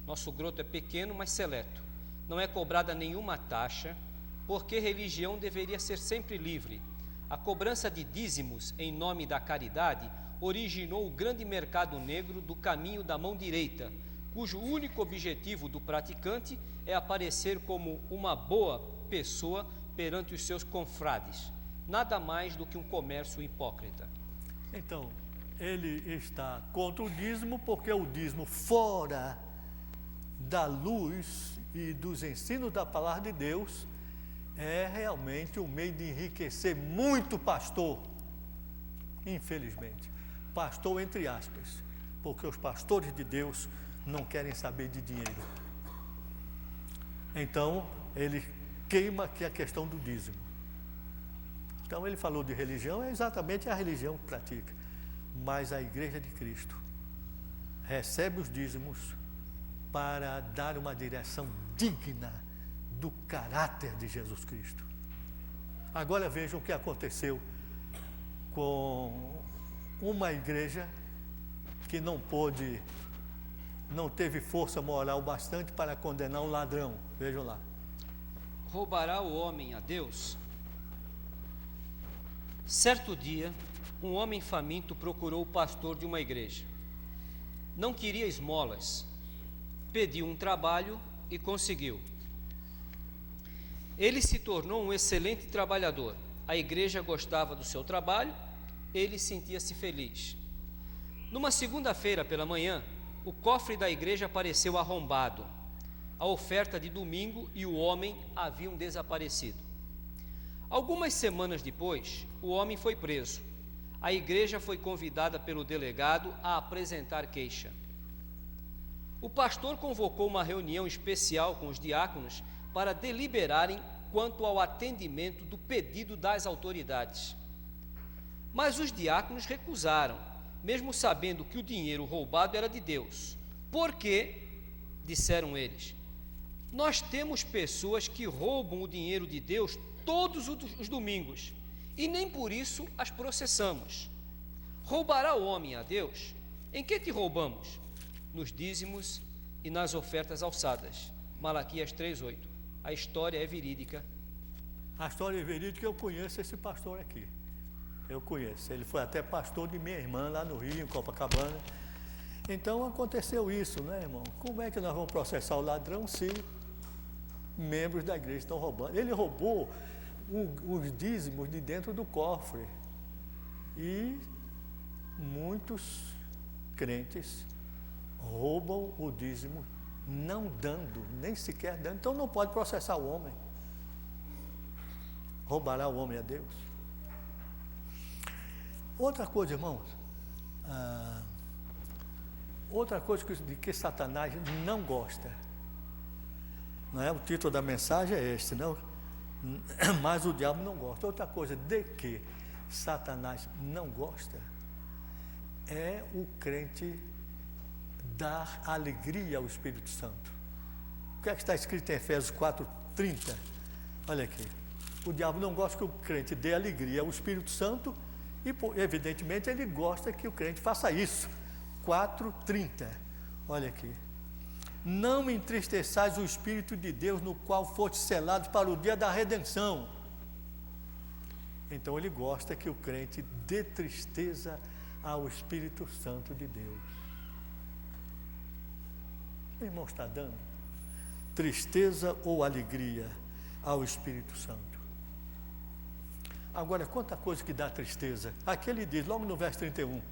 Nosso groto é pequeno, mas seleto. Não é cobrada nenhuma taxa, porque religião deveria ser sempre livre. A cobrança de dízimos em nome da caridade originou o grande mercado negro do caminho da mão direita, cujo único objetivo do praticante é aparecer como uma boa pessoa perante os seus confrades. Nada mais do que um comércio hipócrita. Então, ele está contra o dízimo, porque o dízimo fora da luz e dos ensinos da palavra de Deus é realmente um meio de enriquecer muito pastor, infelizmente. Pastor entre aspas, porque os pastores de Deus não querem saber de dinheiro. Então, ele queima aqui a questão do dízimo. Então, ele falou de religião, é exatamente a religião que pratica. Mas a Igreja de Cristo recebe os dízimos para dar uma direção digna do caráter de Jesus Cristo. Agora vejam o que aconteceu com uma igreja que não teve força moral bastante para condenar um ladrão. Vejam lá. Roubará o homem a Deus? Certo dia, um homem faminto procurou o pastor de uma igreja. Não queria esmolas, pediu um trabalho e conseguiu. Ele se tornou um excelente trabalhador. A igreja gostava do seu trabalho, ele sentia-se feliz. Numa segunda-feira pela manhã, o cofre da igreja apareceu arrombado. A oferta de domingo e o homem haviam desaparecido. Algumas semanas depois, o homem foi preso. A igreja foi convidada pelo delegado a apresentar queixa. O pastor convocou uma reunião especial com os diáconos para deliberarem quanto ao atendimento do pedido das autoridades. Mas os diáconos recusaram, mesmo sabendo que o dinheiro roubado era de Deus. Porque, disseram eles, nós temos pessoas que roubam o dinheiro de Deus todos os domingos, e nem por isso as processamos. Roubará o homem a Deus? Em que te roubamos? Nos dízimos e nas ofertas alçadas. Malaquias 3:8. A história é verídica. A história é verídica, eu conheço esse pastor aqui. Eu conheço. Ele foi até pastor de minha irmã lá no Rio, em Copacabana. Então aconteceu isso, né, irmão? Como é que nós vamos processar o ladrão se membros da igreja estão roubando? Ele roubou os dízimos de dentro do cofre. E muitos crentes roubam o dízimo não dando, nem sequer dando. Então não pode processar o homem. Roubará o homem a Deus? Outra coisa, irmãos, outra coisa de que Satanás não gosta, não é? O título da mensagem é este, não? Mas o diabo não gosta. Outra coisa de que Satanás não gosta é o crente dar alegria ao Espírito Santo. O que é que está escrito em Efésios 4:30? Olha aqui. O diabo não gosta que o crente dê alegria ao Espírito Santo e, evidentemente, ele gosta que o crente faça isso. 4:30. Olha aqui. Não entristeçais o Espírito de Deus, no qual foste selados para o dia da redenção. Então ele gosta que o crente dê tristeza ao Espírito Santo de Deus. O irmão está dando tristeza ou alegria ao Espírito Santo? Agora, quanta coisa que dá tristeza. Aqui ele diz, logo no verso 31,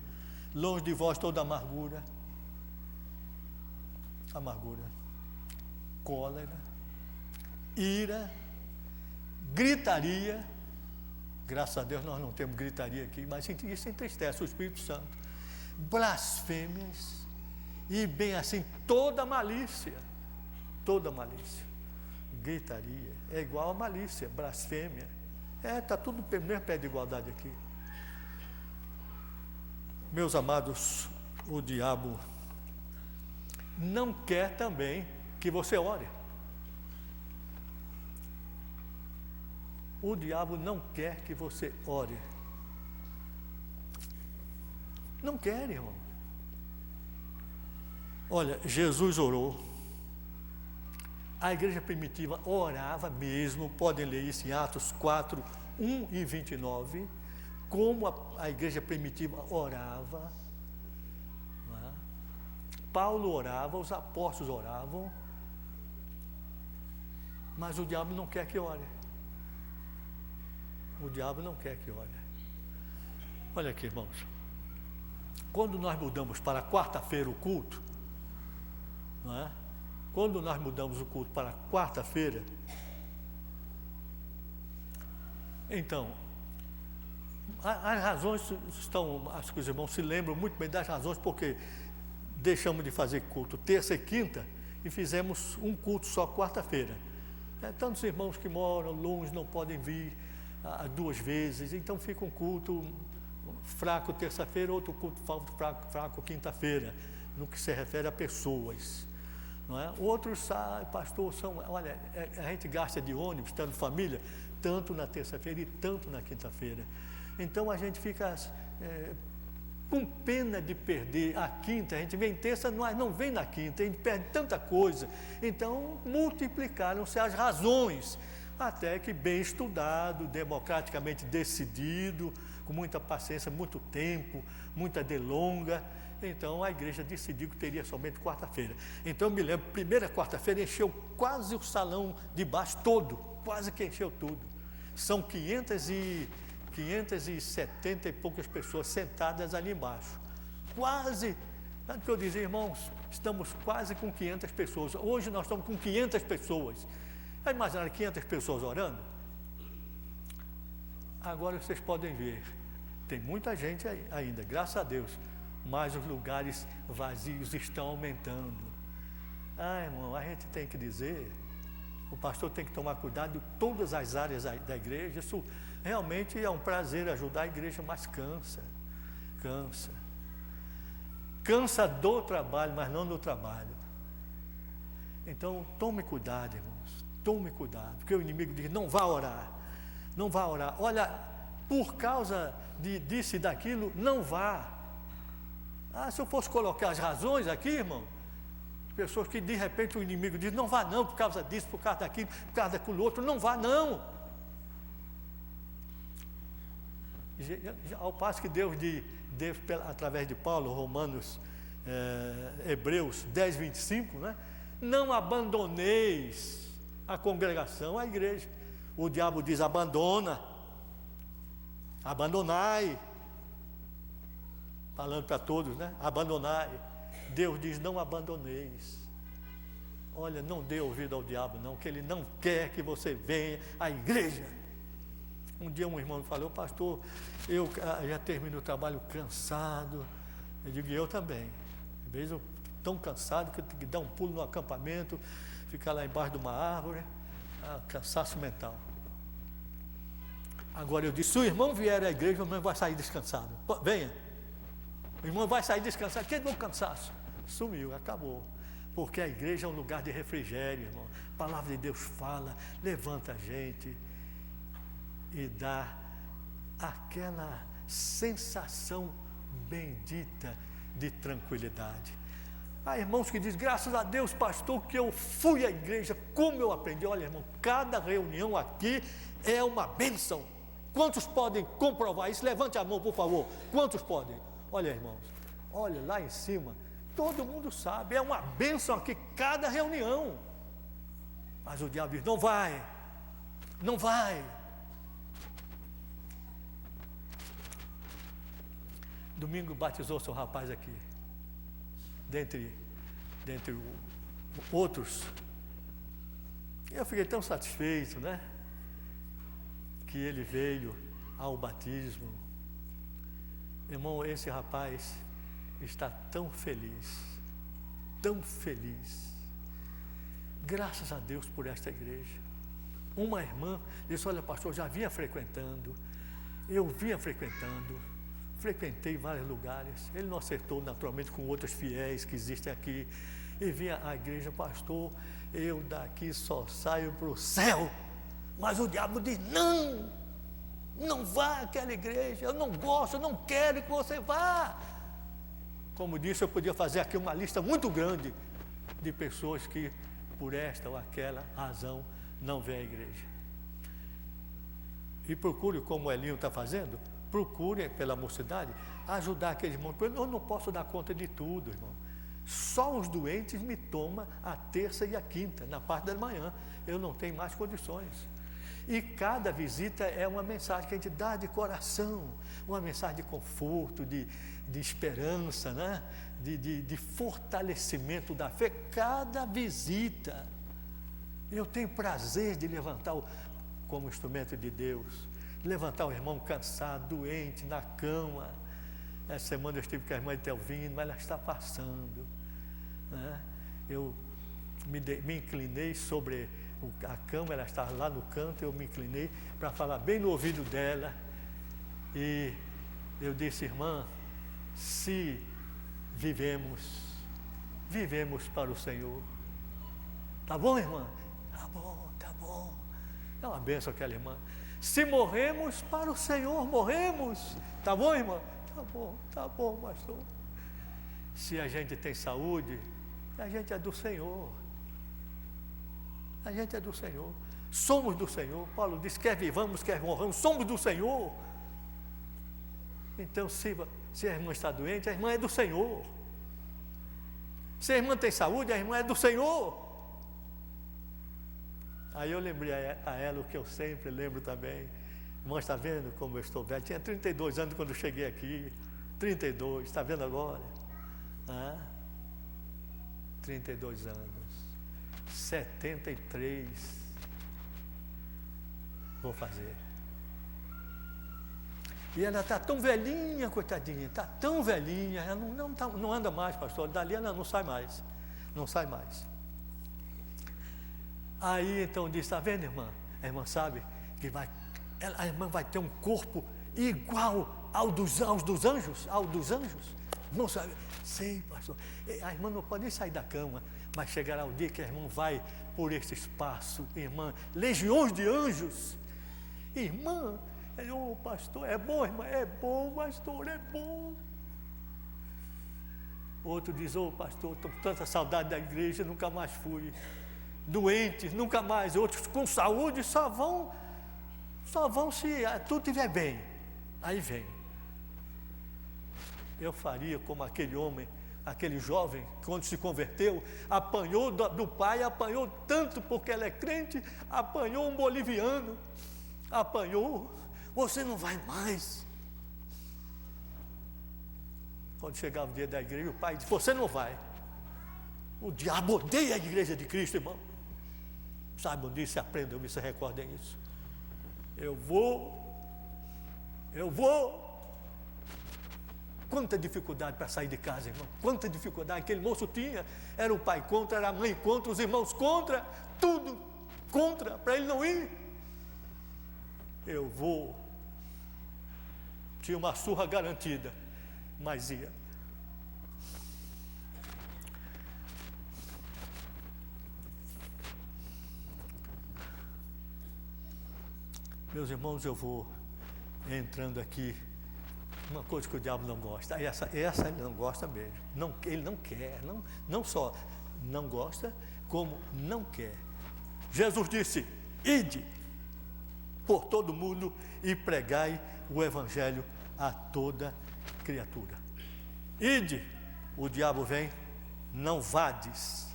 longe de vós toda amargura, cólera, ira, gritaria. Graças a Deus nós não temos gritaria aqui, mas isso entristece o Espírito Santo. Blasfêmias e bem assim toda malícia. Gritaria é igual a malícia, blasfêmia. Está tudo no mesmo pé de igualdade aqui. Meus amados, o diabo não quer também que você ore. O diabo não quer que você ore. Não quer, irmão. Olha, Jesus orou. A igreja primitiva orava mesmo, podem ler isso em Atos 4:1-29, como a igreja primitiva orava. Paulo orava, os apóstolos oravam, mas o diabo não quer que ore. O diabo não quer que ore. Olha aqui, irmãos. Quando nós mudamos para quarta-feira o culto, não é? Quando nós mudamos o culto para quarta-feira, então, as razões estão, acho que os irmãos se lembram muito bem das razões, porque deixamos de fazer culto terça e quinta e fizemos um culto só quarta-feira. Tantos irmãos que moram longe não podem vir duas vezes, então fica um culto fraco terça-feira, outro culto fraco quinta-feira, no que se refere a pessoas. Não é? Outros, pastor, olha, a gente gasta de ônibus, tendo família, tanto na terça-feira e tanto na quinta-feira. Então a gente fica com pena de perder a quinta, a gente vem terça, não vem na quinta, a gente perde tanta coisa. Então multiplicaram-se as razões, até que bem estudado, democraticamente decidido, com muita paciência, muito tempo, muita delonga. Então a igreja decidiu que teria somente quarta-feira. Então eu me lembro, primeira quarta-feira encheu quase o salão de baixo todo, quase que encheu tudo. São 570 e poucas pessoas sentadas ali embaixo. Quase, tanto que eu dizia, irmãos, estamos quase com 500 pessoas. Hoje nós estamos com 500 pessoas. Já imaginaram 500 pessoas orando? Agora vocês podem ver, tem muita gente aí ainda, graças a Deus, mas os lugares vazios estão aumentando. Irmão, a gente tem que dizer, O pastor tem que tomar cuidado de todas as áreas da igreja. Isso realmente é um prazer ajudar a igreja, mas cansa. Cansa do trabalho, mas não do trabalho. Então, tome cuidado, irmãos. Tome cuidado, porque o inimigo diz, não vá orar. Não vá orar. Olha, por causa disso e daquilo, não vá. Se eu fosse colocar as razões aqui, irmão, pessoas que de repente o inimigo diz, não vá não, por causa disso, por causa daquilo, por causa daquilo outro, não vá não. Ao passo que Deus através de Paulo, Hebreus 10, 25, né? Não abandoneis a congregação, a igreja. O diabo diz, abandonai, falando para todos, né? Abandonai. Deus diz, não abandoneis. Olha, não dê ouvido ao diabo não, que ele não quer que você venha à igreja. Um dia um irmão me falou, pastor, eu já termino o trabalho cansado. Eu digo, eu também. Às vezes eu tão cansado que eu tenho que dar um pulo no acampamento, ficar lá embaixo de uma árvore, cansaço mental. Agora eu disse, se o irmão vier à igreja, o irmão vai sair descansado. Venha. O irmão vai sair descansado. Que bom cansaço. Sumiu, acabou. Porque a igreja é um lugar de refrigério, irmão. A palavra de Deus fala, levanta a gente e dá aquela sensação bendita de tranquilidade. Há irmãos que dizem, graças a Deus, pastor, que eu fui à igreja, como eu aprendi. Olha, irmão, cada reunião aqui é uma bênção. Quantos podem comprovar isso? Levante a mão, por favor. Quantos podem? Olha, irmãos, olha lá em cima, todo mundo sabe, é uma bênção aqui, cada reunião. Mas o diabo diz, não vai. Domingo batizou-se um rapaz aqui, dentre outros. Eu fiquei tão satisfeito, né? Que ele veio ao batismo. Irmão, esse rapaz está tão feliz, graças a Deus por esta igreja. Uma irmã disse, olha pastor, já vinha frequentando, frequentei vários lugares, ele não acertou naturalmente com outros fiéis que existem aqui, e vinha à igreja, pastor, eu daqui só saio para o céu, mas o diabo diz, não vá àquela igreja, eu não gosto, eu não quero que você vá. Como disse, eu podia fazer aqui uma lista muito grande de pessoas que, por esta ou aquela razão, não vêm à igreja. E procure, como o Elinho está fazendo, procure pela mocidade, ajudar aqueles irmãos. Eu não posso dar conta de tudo, irmão. Só os doentes me tomam a terça e a quinta, na parte da manhã. Eu não tenho mais condições. E cada visita é uma mensagem que a gente dá de coração, uma mensagem de conforto, de esperança, né? de fortalecimento da fé. Cada visita, eu tenho prazer de levantar, como instrumento de Deus, levantar o irmão cansado, doente, na cama. Essa semana eu estive com a irmã Etelvina, mas ela está passando, né? Eu me inclinei sobre a cama, ela estava lá no canto, eu me inclinei para falar bem no ouvido dela, e eu disse, irmã, se vivemos para o Senhor. Tá bom, irmã? Tá bom. É uma bênção aquela irmã. Se morremos para o Senhor, morremos. Tá bom, irmã? Tá bom, pastor. Se a gente tem saúde, a gente é do Senhor. A gente é do Senhor. Somos do Senhor. Paulo diz, quer vivamos, quer morramos, somos do Senhor. Então, se a irmã está doente, a irmã é do Senhor. Se a irmã tem saúde, a irmã é do Senhor. Aí eu lembrei a ela o que eu sempre lembro também. Irmã, está vendo como eu estou velho? Tinha 32 anos quando eu cheguei aqui. 32, está vendo agora? 32 anos. 73 vou fazer. E ela está tão velhinha, coitadinha, está tão velhinha, ela não anda mais, pastor, dali ela não sai mais. Aí então disse, está vendo, irmã? A irmã sabe que a irmã vai ter um corpo igual aos dos anjos? Não sabe? Sei, pastor. A irmã não pode nem sair da cama, mas chegará o dia que a irmã vai por esse espaço, irmã, legiões de anjos. Irmã, pastor, é bom, irmã? É bom, pastor, é bom. Outro diz, pastor, estou com tanta saudade da igreja, nunca mais fui. Doentes, nunca mais. Outros com saúde só vão se tudo estiver bem. Aí vem. Eu faria como aquele homem, aquele jovem, quando se converteu, apanhou do pai, apanhou tanto porque ela é crente, apanhou um boliviano, apanhou, você não vai mais. Quando chegava o dia da igreja, o pai disse, você não vai. O diabo odeia a igreja de Cristo, irmão. Saibam disso, aprendam isso, recordem isso. Eu vou. Quanta dificuldade para sair de casa, irmão. Quanta dificuldade aquele moço tinha. Era o pai contra, era a mãe contra, os irmãos contra, tudo contra, para ele não ir. Eu vou. Tinha uma surra garantida, mas ia. Meus irmãos, eu vou entrando aqui. Uma coisa que o diabo não gosta, essa ele não gosta mesmo. Ele não quer, não só não gosta, como não quer. Jesus disse, ide por todo mundo e pregai o evangelho a toda criatura. Ide, o diabo vem, não vades.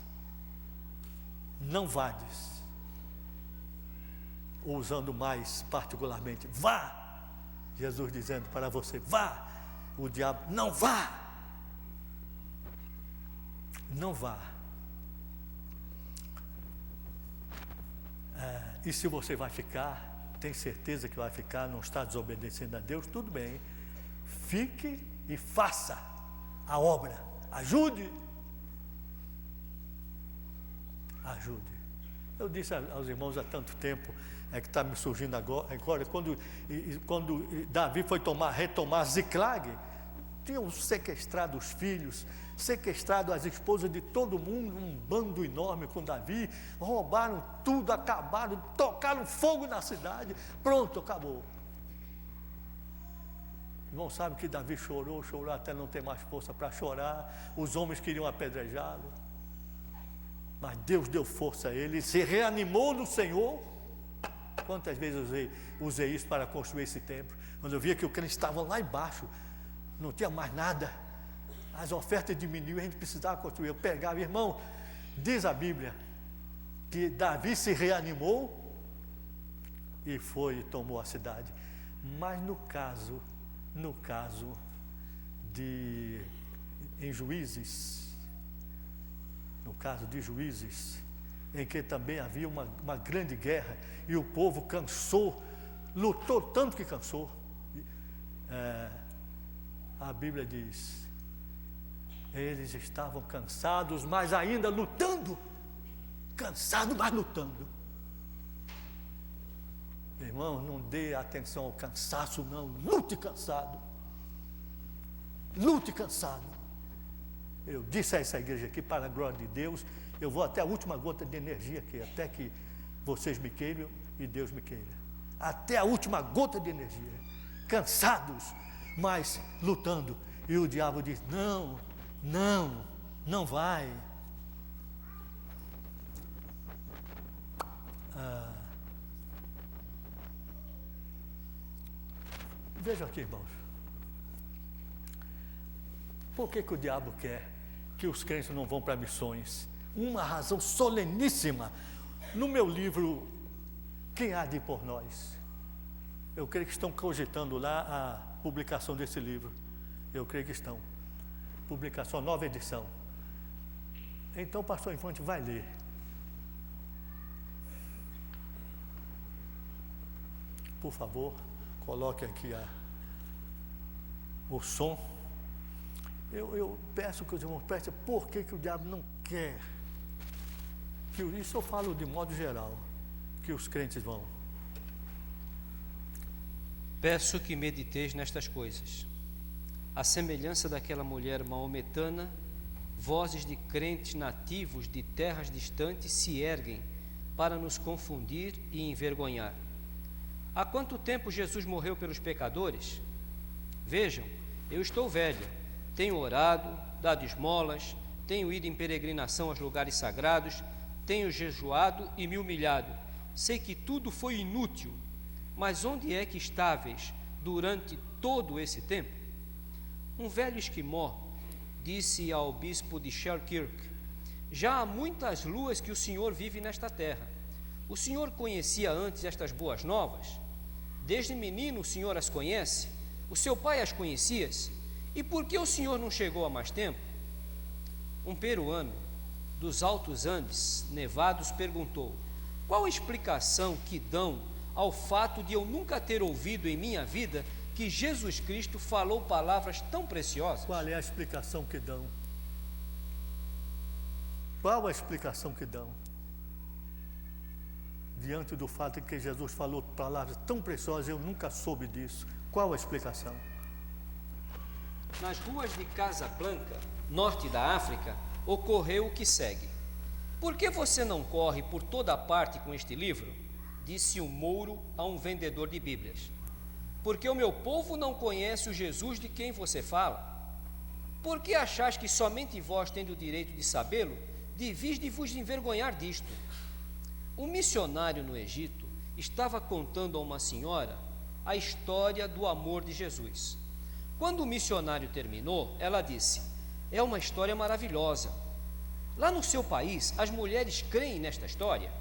Usando mais particularmente, vá. Jesus dizendo para você, vá. O diabo, não vá. E se você vai ficar, tem certeza que vai ficar, não está desobedecendo a Deus, tudo bem. Fique e faça a obra. Ajude. Eu disse aos irmãos há tanto tempo, que está me surgindo agora, quando Davi foi retomar Ziclag, tinham sequestrado os filhos, sequestrado as esposas de todo mundo, um bando enorme com Davi, roubaram tudo, acabaram, tocaram fogo na cidade, pronto, acabou. Irmão, sabe que Davi chorou até não ter mais força para chorar, os homens queriam apedrejá-lo, mas Deus deu força a ele, se reanimou no Senhor. Quantas vezes usei isso para construir esse templo? Quando eu via que o crente estava lá embaixo, não tinha mais nada, as ofertas diminuíam, a gente precisava construir. Eu pegava, irmão, diz a Bíblia que Davi se reanimou e foi e tomou a cidade. Mas no caso de Juízes, em que também havia uma grande guerra, e o povo cansou, lutou tanto que cansou. A Bíblia diz, eles estavam cansados, mas ainda lutando, cansados, mas lutando. Irmão, não dê atenção ao cansaço, não, lute cansado. Eu disse a essa igreja aqui, para a glória de Deus, eu vou até a última gota de energia aqui, até que vocês me queiram e Deus me queira. Até a última gota de energia. Cansados, mas lutando. E o diabo diz, não vai. Vejam aqui, irmãos. Por que o diabo quer que os crentes não vão para missões? Uma razão soleníssima. No meu livro, Quem há de ir por nós? Eu creio que estão cogitando lá a publicação desse livro. Eu creio que estão. Publicação, nova edição. Então o pastor Infante vai ler. Por favor, coloque aqui o som. Eu peço que os irmãos prestem, por que o diabo não quer que isso eu falo de modo geral, que os crentes vão. Peço que mediteis nestas coisas. À semelhança daquela mulher maometana, vozes de crentes nativos de terras distantes se erguem para nos confundir e envergonhar. Há quanto tempo Jesus morreu pelos pecadores? Vejam, eu estou velha, tenho orado, dado esmolas, tenho ido em peregrinação aos lugares sagrados, tenho jejuado e me humilhado. Sei que tudo foi inútil, mas onde é que estáveis durante todo esse tempo? Um velho esquimó disse ao bispo de Selkirk: já há muitas luas que o senhor vive nesta terra. O senhor conhecia antes estas boas novas? Desde menino o senhor as conhece? O seu pai as conhecia? E por que o senhor não chegou há mais tempo? Um peruano dos altos Andes nevados perguntou: qual a explicação que dão ao fato de eu nunca ter ouvido em minha vida que Jesus Cristo falou palavras tão preciosas? Qual é a explicação que dão? Qual a explicação que dão? Diante do fato de que Jesus falou palavras tão preciosas, eu nunca soube disso. Qual a explicação? Nas ruas de Casablanca, norte da África, ocorreu o que segue. Por que você não corre por toda parte com este livro? Disse o mouro a um vendedor de Bíblias. Porque o meu povo não conhece o Jesus de quem você fala. Por que achais que somente vós, tendo o direito de sabê-lo, devis de vos envergonhar disto? Um missionário no Egito estava contando a uma senhora a história do amor de Jesus. Quando o missionário terminou, ela disse: é uma história maravilhosa. Lá no seu país, as mulheres creem nesta história?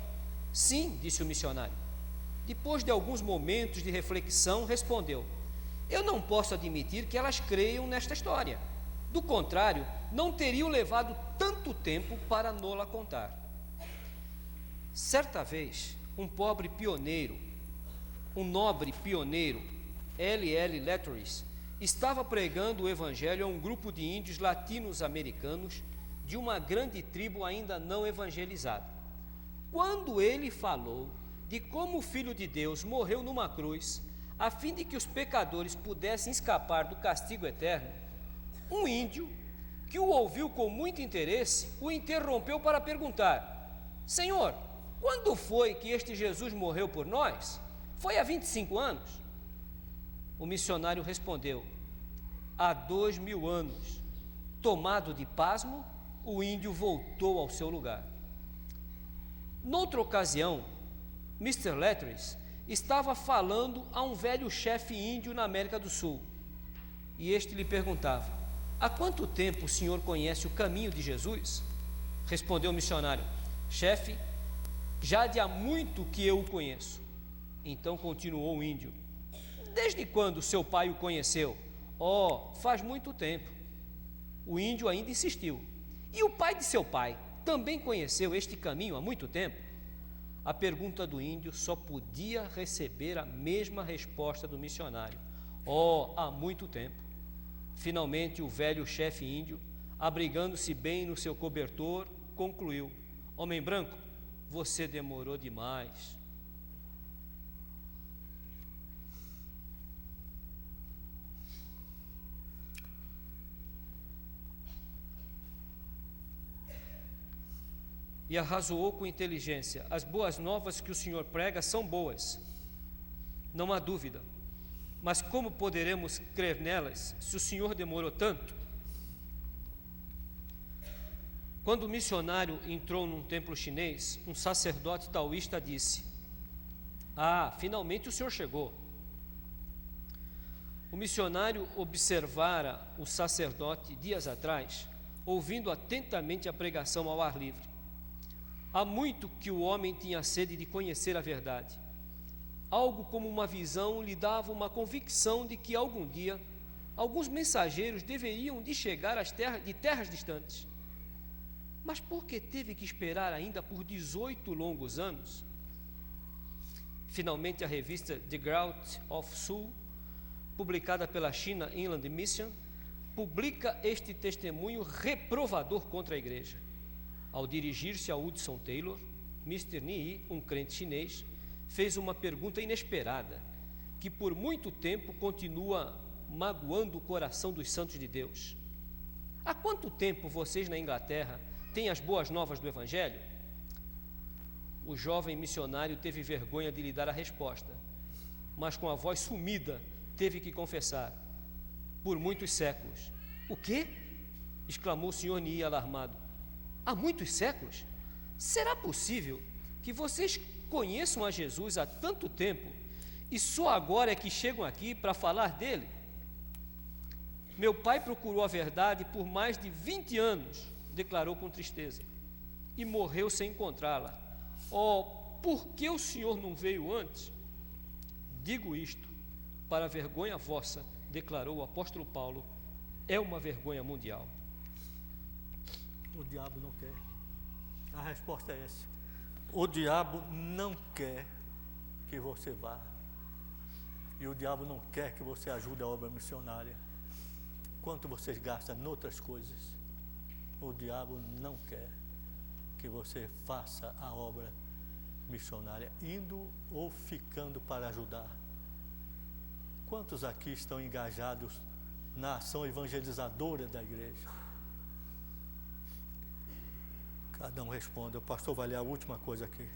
Sim, disse o missionário. Depois de alguns momentos de reflexão, respondeu: eu não posso admitir que elas creiam nesta história. Do contrário, não teriam levado tanto tempo para nola contar. Certa vez, um nobre pioneiro, L.L. Letteris, estava pregando o evangelho a um grupo de índios latino-americanos de uma grande tribo ainda não evangelizada. Quando ele falou de como o Filho de Deus morreu numa cruz, a fim de que os pecadores pudessem escapar do castigo eterno, um índio, que o ouviu com muito interesse, o interrompeu para perguntar: Senhor, quando foi que este Jesus morreu por nós? Foi há 25 anos? O missionário respondeu: há 2000 anos. Tomado de pasmo, o índio voltou ao seu lugar. Noutra ocasião, Mr. Letteris estava falando a um velho chefe índio na América do Sul, e este lhe perguntava: há quanto tempo o senhor conhece o caminho de Jesus? Respondeu o missionário: chefe, já de há muito que eu o conheço. Então continuou o índio: desde quando seu pai o conheceu? Oh, faz muito tempo. O índio ainda insistiu: e o pai de seu pai também conheceu este caminho há muito tempo? A pergunta do índio só podia receber a mesma resposta do missionário: oh, há muito tempo. Finalmente o velho chefe índio, abrigando-se bem no seu cobertor, concluiu: homem branco, você demorou demais. E arrazoou com inteligência: as boas novas que o senhor prega são boas, não há dúvida, mas como poderemos crer nelas se o senhor demorou tanto? Quando o missionário entrou num templo chinês, um sacerdote taoísta disse: ah, finalmente o senhor chegou. O missionário observara o sacerdote dias atrás, ouvindo atentamente a pregação ao ar livre. Há muito que o homem tinha sede de conhecer a verdade. Algo como uma visão lhe dava uma convicção de que algum dia alguns mensageiros deveriam de chegar às terras distantes. Mas por que teve que esperar ainda por 18 longos anos? Finalmente a revista The Grout of Sul, publicada pela China Inland Mission, publica este testemunho reprovador contra a igreja. Ao dirigir-se a Hudson Taylor, Mr. Nee, um crente chinês, fez uma pergunta inesperada, que por muito tempo continua magoando o coração dos santos de Deus. Há quanto tempo vocês na Inglaterra têm as boas novas do Evangelho? O jovem missionário teve vergonha de lhe dar a resposta, mas com a voz sumida teve que confessar: por muitos séculos. O quê? Exclamou o Sr. Nee alarmado. Há muitos séculos? Será possível que vocês conheçam a Jesus há tanto tempo e só agora é que chegam aqui para falar dele? Meu pai procurou a verdade por mais de 20 anos, declarou com tristeza, e morreu sem encontrá-la. Oh, por que o senhor não veio antes? Digo isto para vergonha vossa, declarou o apóstolo Paulo, é uma vergonha mundial. O diabo não quer. A resposta é essa. O diabo não quer que você vá. E o diabo não quer que você ajude a obra missionária. Quanto vocês gastam em outras coisas, o diabo não quer que você faça a obra missionária, indo ou ficando para ajudar. Quantos aqui estão engajados na ação evangelizadora da igreja? Cada um responde. O pastor vai ler a última coisa aqui.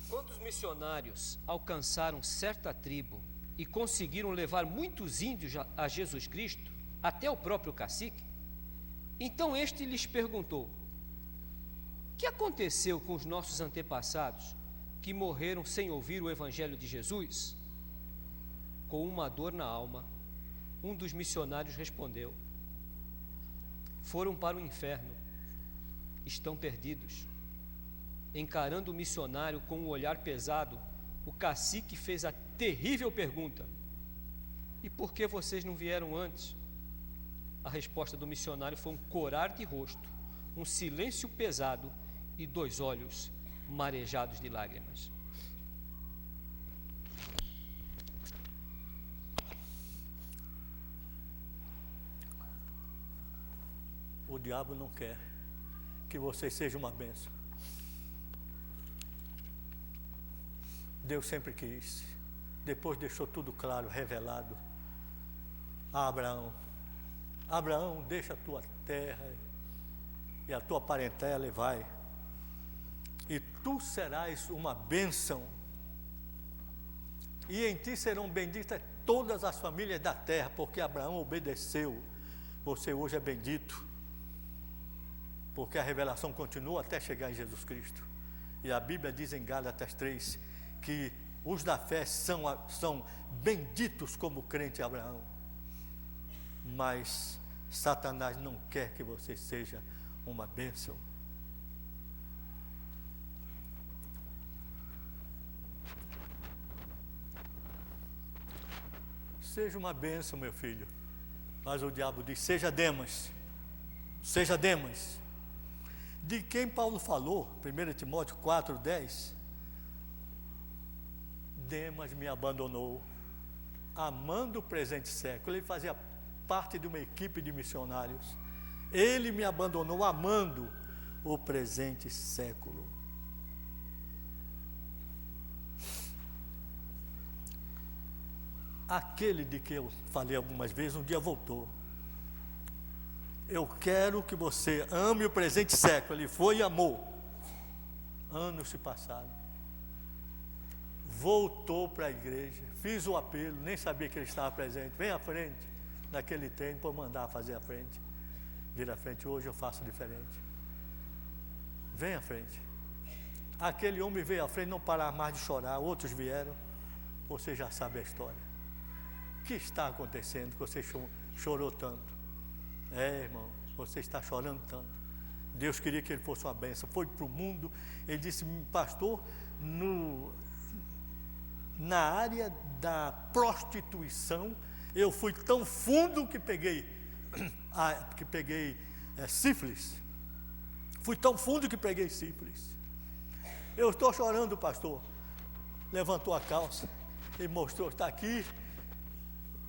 Quantos missionários alcançaram certa tribo e conseguiram levar muitos índios a Jesus Cristo, até o próprio cacique? Então este lhes perguntou: o que aconteceu com os nossos antepassados que morreram sem ouvir o Evangelho de Jesus? Com uma dor na alma, um dos missionários respondeu: foram para o inferno, estão perdidos. Encarando o missionário com um olhar pesado, o cacique fez a terrível pergunta: e por que vocês não vieram antes? A resposta do missionário foi um corar de rosto, um silêncio pesado e 2 olhos marejados de lágrimas. O diabo não quer que você seja uma bênção. Deus sempre quis. Depois deixou tudo claro, revelado a Abraão. Abraão, deixa a tua terra e a tua parentela e vai. E tu serás uma bênção. E em ti serão benditas todas as famílias da terra, porque Abraão obedeceu. Você hoje é bendito. Porque a revelação continua até chegar em Jesus Cristo. E a Bíblia diz em Gálatas 3 que os da fé são benditos como o crente Abraão. Mas Satanás não quer que você seja uma bênção. Seja uma bênção, meu filho. Mas o diabo diz: seja Demas. Seja Demas. De quem Paulo falou, 1 Timóteo 4:10, Demas me abandonou, amando o presente século. Ele fazia parte de uma equipe de missionários. Ele me abandonou amando o presente século. Aquele de que eu falei algumas vezes, um dia voltou. Eu quero que você ame o presente século. Ele foi e amou. Anos se passaram. Voltou para a igreja. Fiz o apelo, nem sabia que ele estava presente. Vem à frente. Naquele tempo, por mandar fazer à frente. Vir à frente. Hoje eu faço diferente. Vem à frente. Aquele homem veio à frente, não parar mais de chorar. Outros vieram. Você já sabe a história. O que está acontecendo que você chorou tanto? Irmão, você está chorando tanto. Deus queria que ele fosse uma bênção. Foi para o mundo. Ele disse: pastor, na área da prostituição, eu fui tão fundo que peguei sífilis. Fui tão fundo que peguei sífilis. Eu estou chorando, pastor. Levantou a calça e mostrou: está aqui,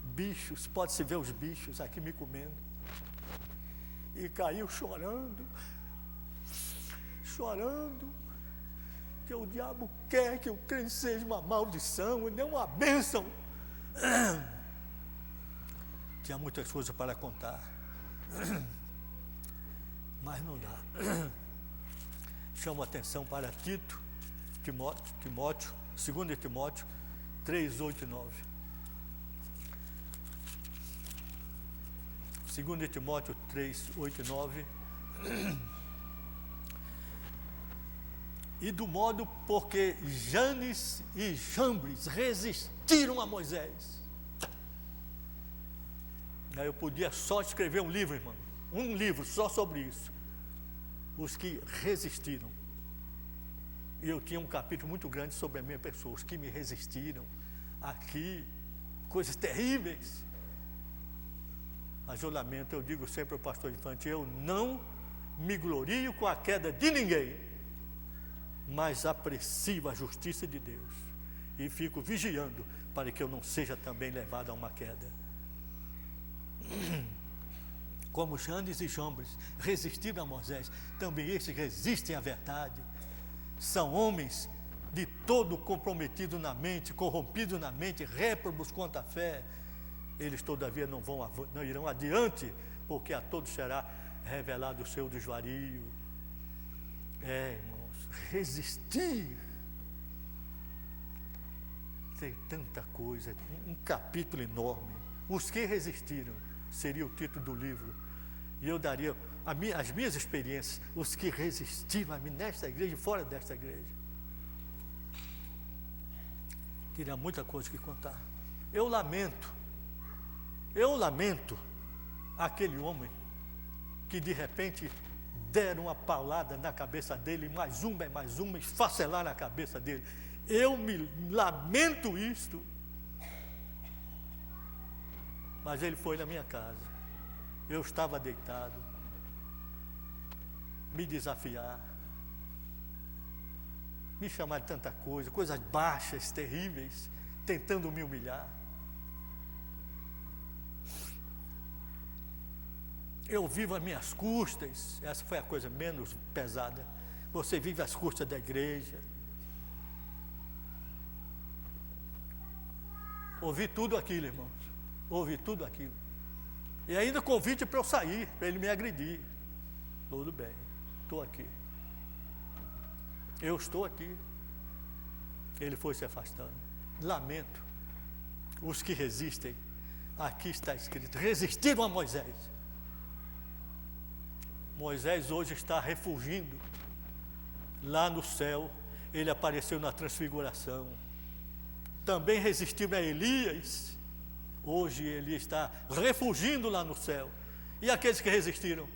bichos, pode-se ver os bichos aqui me comendo. E caiu chorando. chorando, que o diabo quer que o crente seja uma maldição e não uma bênção. Tinha muitas coisas para contar, mas não dá. Chamo a atenção para Timóteo, 2 Timóteo 3, 8 e 9. 2 Timóteo 3, 8 e 9. E do modo porque Janes e Jambres resistiram a Moisés. Aí eu podia só escrever um livro, irmão. Um livro só sobre isso. Os que resistiram. E eu tinha um capítulo muito grande sobre a minha pessoa. Os que me resistiram. Aqui, coisas terríveis. Mas eu lamento, eu digo sempre ao pastor Infante, eu não me glorio com a queda de ninguém, mas aprecio a justiça de Deus e fico vigiando para que eu não seja também levado a uma queda. Como Janes e Jambres resistiram a Moisés, também estes resistem à verdade. São homens de todo comprometido na mente, corrompido na mente, réprobos quanto à fé. Eles todavia não irão adiante, porque a todos será revelado o seu desvario. Irmãos, resistir. Tem tanta coisa, um capítulo enorme. Os que resistiram seria o título do livro. E eu daria as minhas experiências, os que resistiram a mim nesta igreja e fora desta igreja. Teria muita coisa que contar. Eu lamento aquele homem que de repente deram uma paulada na cabeça dele, mais uma, e esfacelaram a cabeça dele. Eu me lamento isto. Mas ele foi na minha casa. Eu estava deitado. Me desafiar. Me chamar de tanta coisa, coisas baixas, terríveis, tentando me humilhar. Eu vivo às minhas custas, essa foi a coisa menos pesada. Você vive às custas da igreja. Ouvi tudo aquilo, irmãos. Ouvi tudo aquilo. E ainda convite para eu sair, para ele me agredir. Tudo bem, estou aqui. Eu estou aqui. Ele foi se afastando. Lamento. Os que resistem, aqui está escrito, resistiram a Moisés. Moisés hoje está refugindo lá no céu. Ele apareceu na transfiguração. Também resistiu a Elias. Hoje ele está refugindo lá no céu. E aqueles que resistiram?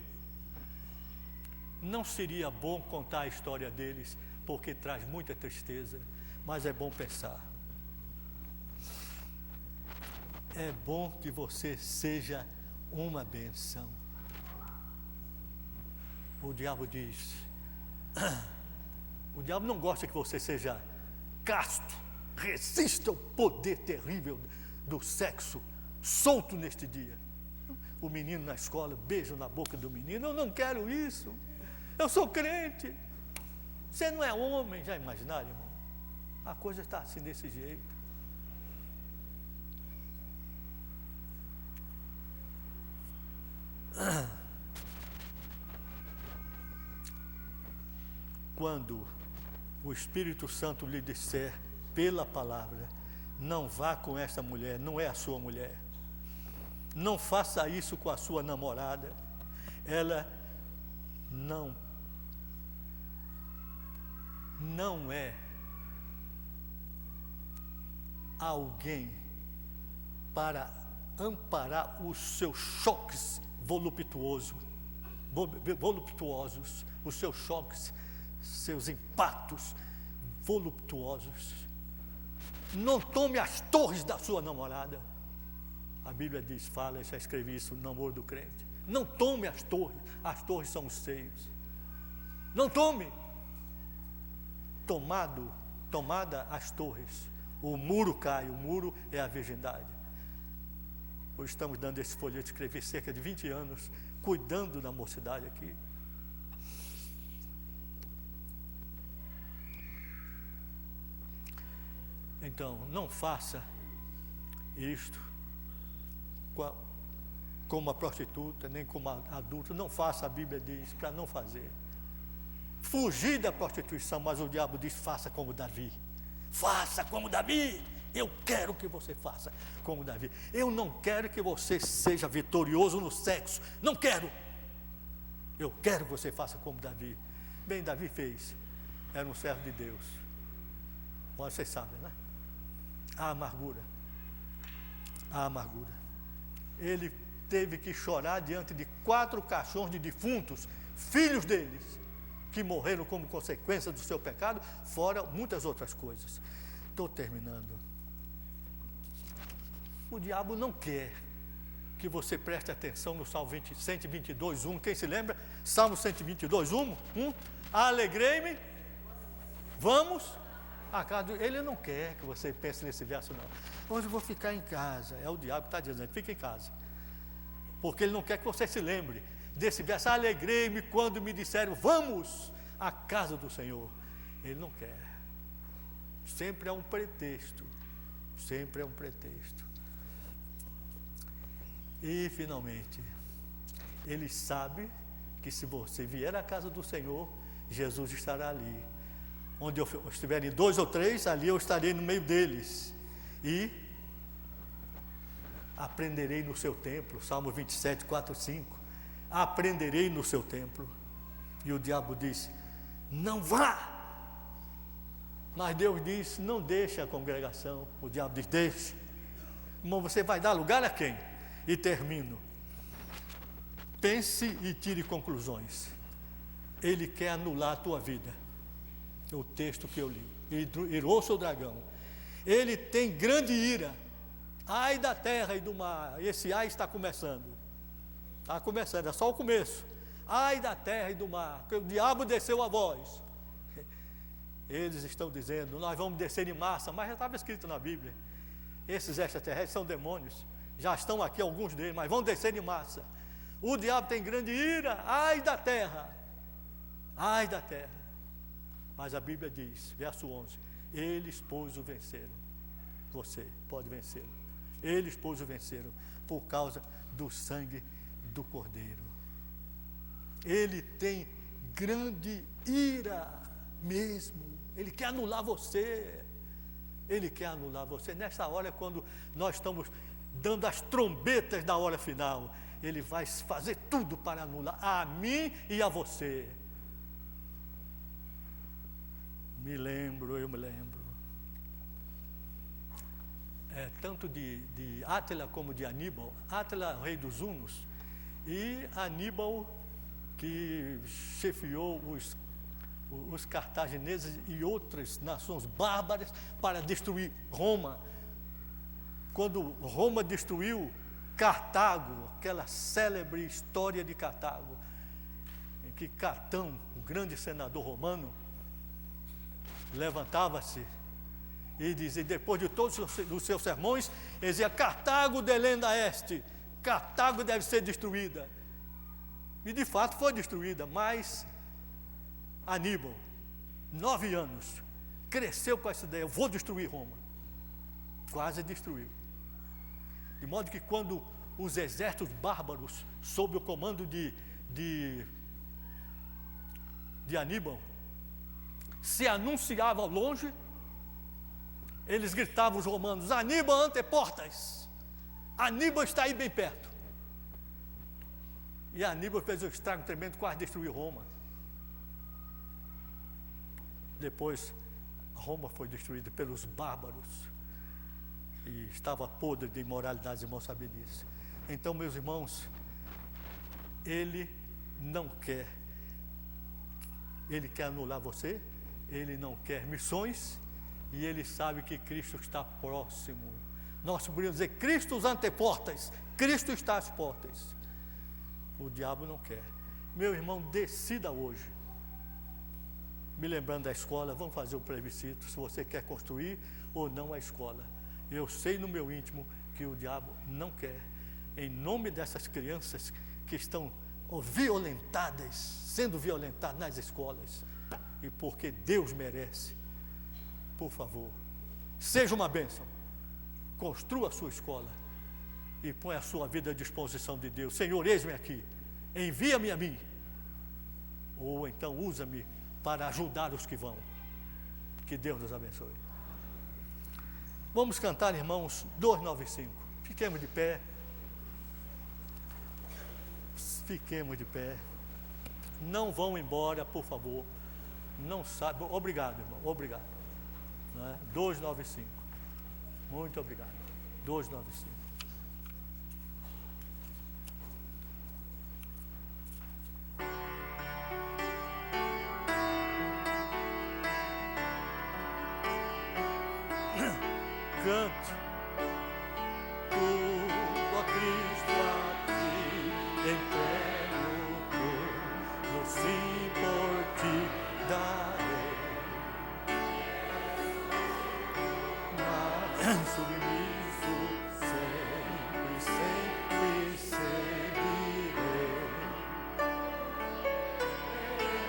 Não seria bom contar a história deles, porque traz muita tristeza, mas é bom pensar. É bom que você seja uma benção. O diabo diz, o diabo não gosta que você seja casto, resista ao poder terrível do sexo solto neste dia. O menino na escola, beijo na boca do menino, eu não quero isso, eu sou crente. Você não é homem, já imaginaram, irmão? A coisa está assim desse jeito. Quando o Espírito Santo lhe disser pela palavra, não vá com essa mulher, não é a sua mulher. Não faça isso com a sua namorada. Ela não é alguém para amparar os seus choques voluptuosos, os seus choques, seus impactos voluptuosos. Não tome as torres da sua namorada. A Bíblia diz, fala, já escrevi isso no namoro do crente. Não tome as torres são os seios. Não tome. Tomada as torres, o muro cai, o muro é a virgindade. Hoje estamos dando esse folheto, escrevi cerca de 20 anos, cuidando da mocidade aqui. Então, não faça isto como a prostituta, nem como a adulta. Não faça, a Bíblia diz, para não fazer. Fugir da prostituição, mas o diabo diz, faça como Davi. Faça como Davi. Eu quero que você faça como Davi. Eu não quero que você seja vitorioso no sexo. Não quero. Eu quero que você faça como Davi. Bem, Davi fez. Era um servo de Deus. Mas vocês sabem, né? A amargura. A amargura. Ele teve que chorar diante de 4 caixões de defuntos, filhos deles, que morreram como consequência do seu pecado, fora muitas outras coisas. Estou terminando. O diabo não quer que você preste atenção no Salmo 122, 1. Quem se lembra? Salmo 122, 1. Alegrei-me. Vamos a casa. Ele não quer que você pense nesse verso, não. Hoje eu vou ficar em casa. É o diabo que está dizendo, fica em casa. Porque ele não quer que você se lembre desse verso. Alegrei-me quando me disseram, vamos à casa do Senhor. Ele não quer. Sempre é um pretexto. Sempre é um pretexto. E, finalmente, ele sabe que se você vier à casa do Senhor, Jesus estará ali. Onde estiverem 2 ou 3, ali eu estarei no meio deles. E aprenderei no seu templo. Salmo 27, 4, 5. Aprenderei no seu templo. E o diabo disse, não vá. Mas Deus disse, não deixe a congregação. O diabo diz, deixe. Irmão, você vai dar lugar a quem? E termino. Pense e tire conclusões. Ele quer anular a tua vida. O texto que eu li. Irou-se o dragão. Ele tem grande ira. Ai da terra e do mar. Esse ai está começando. Está começando, é só o começo. Ai da terra e do mar. Porque o diabo desceu a voz. Eles estão dizendo, nós vamos descer em massa. Mas já estava escrito na Bíblia. Esses extraterrestres são demônios. Já estão aqui alguns deles, mas vão descer em massa. O diabo tem grande ira. Ai da terra. Ai da terra. Mas a Bíblia diz, verso 11, eles, pois, o venceram. Você pode vencê-lo. Eles, pois, o venceram por causa do sangue do Cordeiro. Ele tem grande ira mesmo. Ele quer anular você. Ele quer anular você. Nessa hora, quando nós estamos dando as trombetas da hora final, ele vai fazer tudo para anular a mim e a você. Eu me lembro. Tanto de Átila como de Aníbal. Átila, rei dos Hunos, e Aníbal, que chefiou os cartagineses e outras nações bárbaras para destruir Roma. Quando Roma destruiu Cartago, aquela célebre história de Cartago, em que Catão, o grande senador romano, levantava-se e dizia, depois de todos os seus sermões, ele dizia, Cartago delenda est, Cartago deve ser destruída. E de fato foi destruída, mas Aníbal, 9 anos, cresceu com essa ideia, eu vou destruir Roma. Quase destruiu. De modo que quando os exércitos bárbaros, sob o comando de Aníbal, se anunciavam ao longe, eles gritavam os romanos, Aníbal ante portas, Aníbal está aí bem perto. E Aníbal fez um estrago tremendo, quase destruiu Roma. Depois, Roma foi destruída pelos bárbaros e estava podre de imoralidades, irmãos sabem disso. Então, meus irmãos, ele não quer, ele quer anular você, ele não quer missões, e ele sabe que Cristo está próximo. Nós poderíamos dizer, Cristo os anteportas, Cristo está às portas. O diabo não quer. Meu irmão, decida hoje. Me lembrando da escola, vamos fazer o plebiscito, se você quer construir ou não a escola. Eu sei no meu íntimo que o diabo não quer. Em nome dessas crianças que estão violentadas, sendo violentadas nas escolas, e porque Deus merece, por favor, Seja uma bênção. Construa a sua escola e põe a sua vida à disposição de Deus. Senhor, eis-me aqui. Envia-me a mim. Ou então usa-me para ajudar os que vão. Que Deus nos abençoe. Vamos cantar, irmãos, 295. Fiquemos de pé. Fiquemos de pé. Não vão embora, por favor. Não sabe. Obrigado, irmão. Obrigado. Não é? 295. Muito obrigado. 295. Cante tudo a Cristo a ti entrego, no sim por ti darei, mas submisso sempre, sempre seguirei,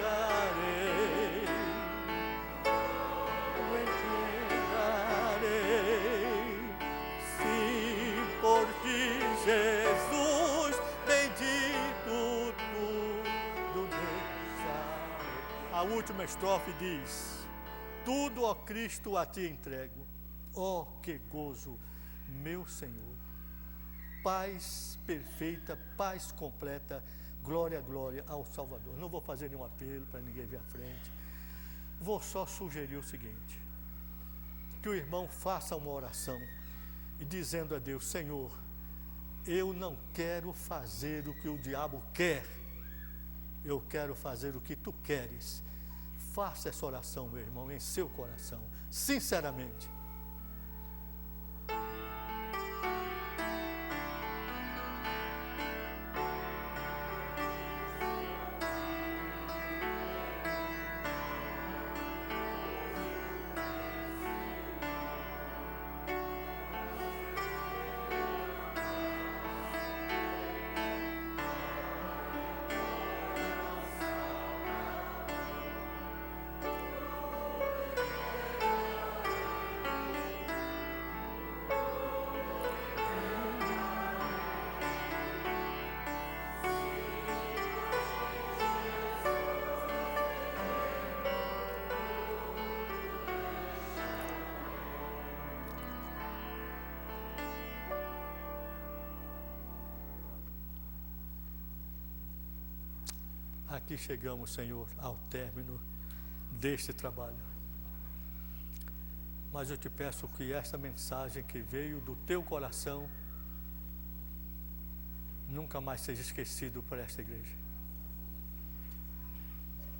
darei, por ti, Jesus, bendito tudo deixarei. A última estrofe diz: tudo, ó Cristo, a ti entrego. Ó, que gozo, meu Senhor. Paz perfeita, paz completa, glória, glória ao Salvador. Não vou fazer nenhum apelo para ninguém vir à frente. Vou só sugerir o seguinte: que o irmão faça uma oração e dizendo a Deus: Senhor, eu não quero fazer o que o diabo quer, eu quero fazer o que tu queres. Faça essa oração, meu irmão, em seu coração, sinceramente. Aqui chegamos, Senhor, ao término deste trabalho. Mas eu te peço que esta mensagem que veio do teu coração nunca mais seja esquecido por esta igreja.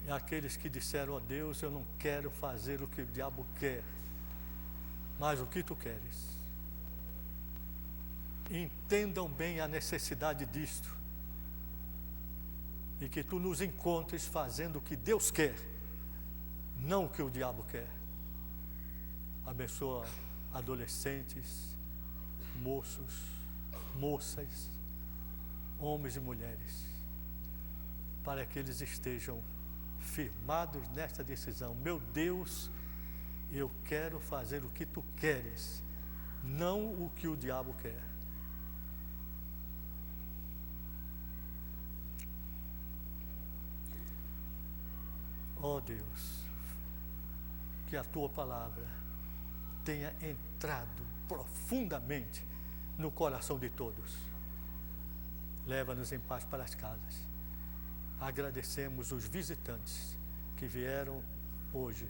E aqueles que disseram: ó Deus, eu não quero fazer o que o diabo quer, mas o que tu queres. Entendam bem a necessidade disto. E que tu nos encontres fazendo o que Deus quer, não o que o diabo quer. Abençoa adolescentes, moços, moças, homens e mulheres, para que eles estejam firmados nesta decisão. Meu Deus, eu quero fazer o que tu queres, não o que o diabo quer. Ó Deus, que a tua palavra tenha entrado profundamente no coração de todos. Leva-nos em paz para as casas. Agradecemos os visitantes que vieram hoje,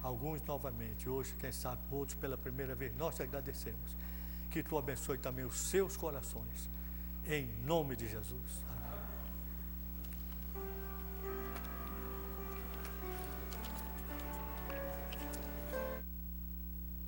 alguns novamente, hoje quem sabe outros pela primeira vez. Nós te agradecemos. Que tu abençoe também os seus corações, em nome de Jesus. Amém.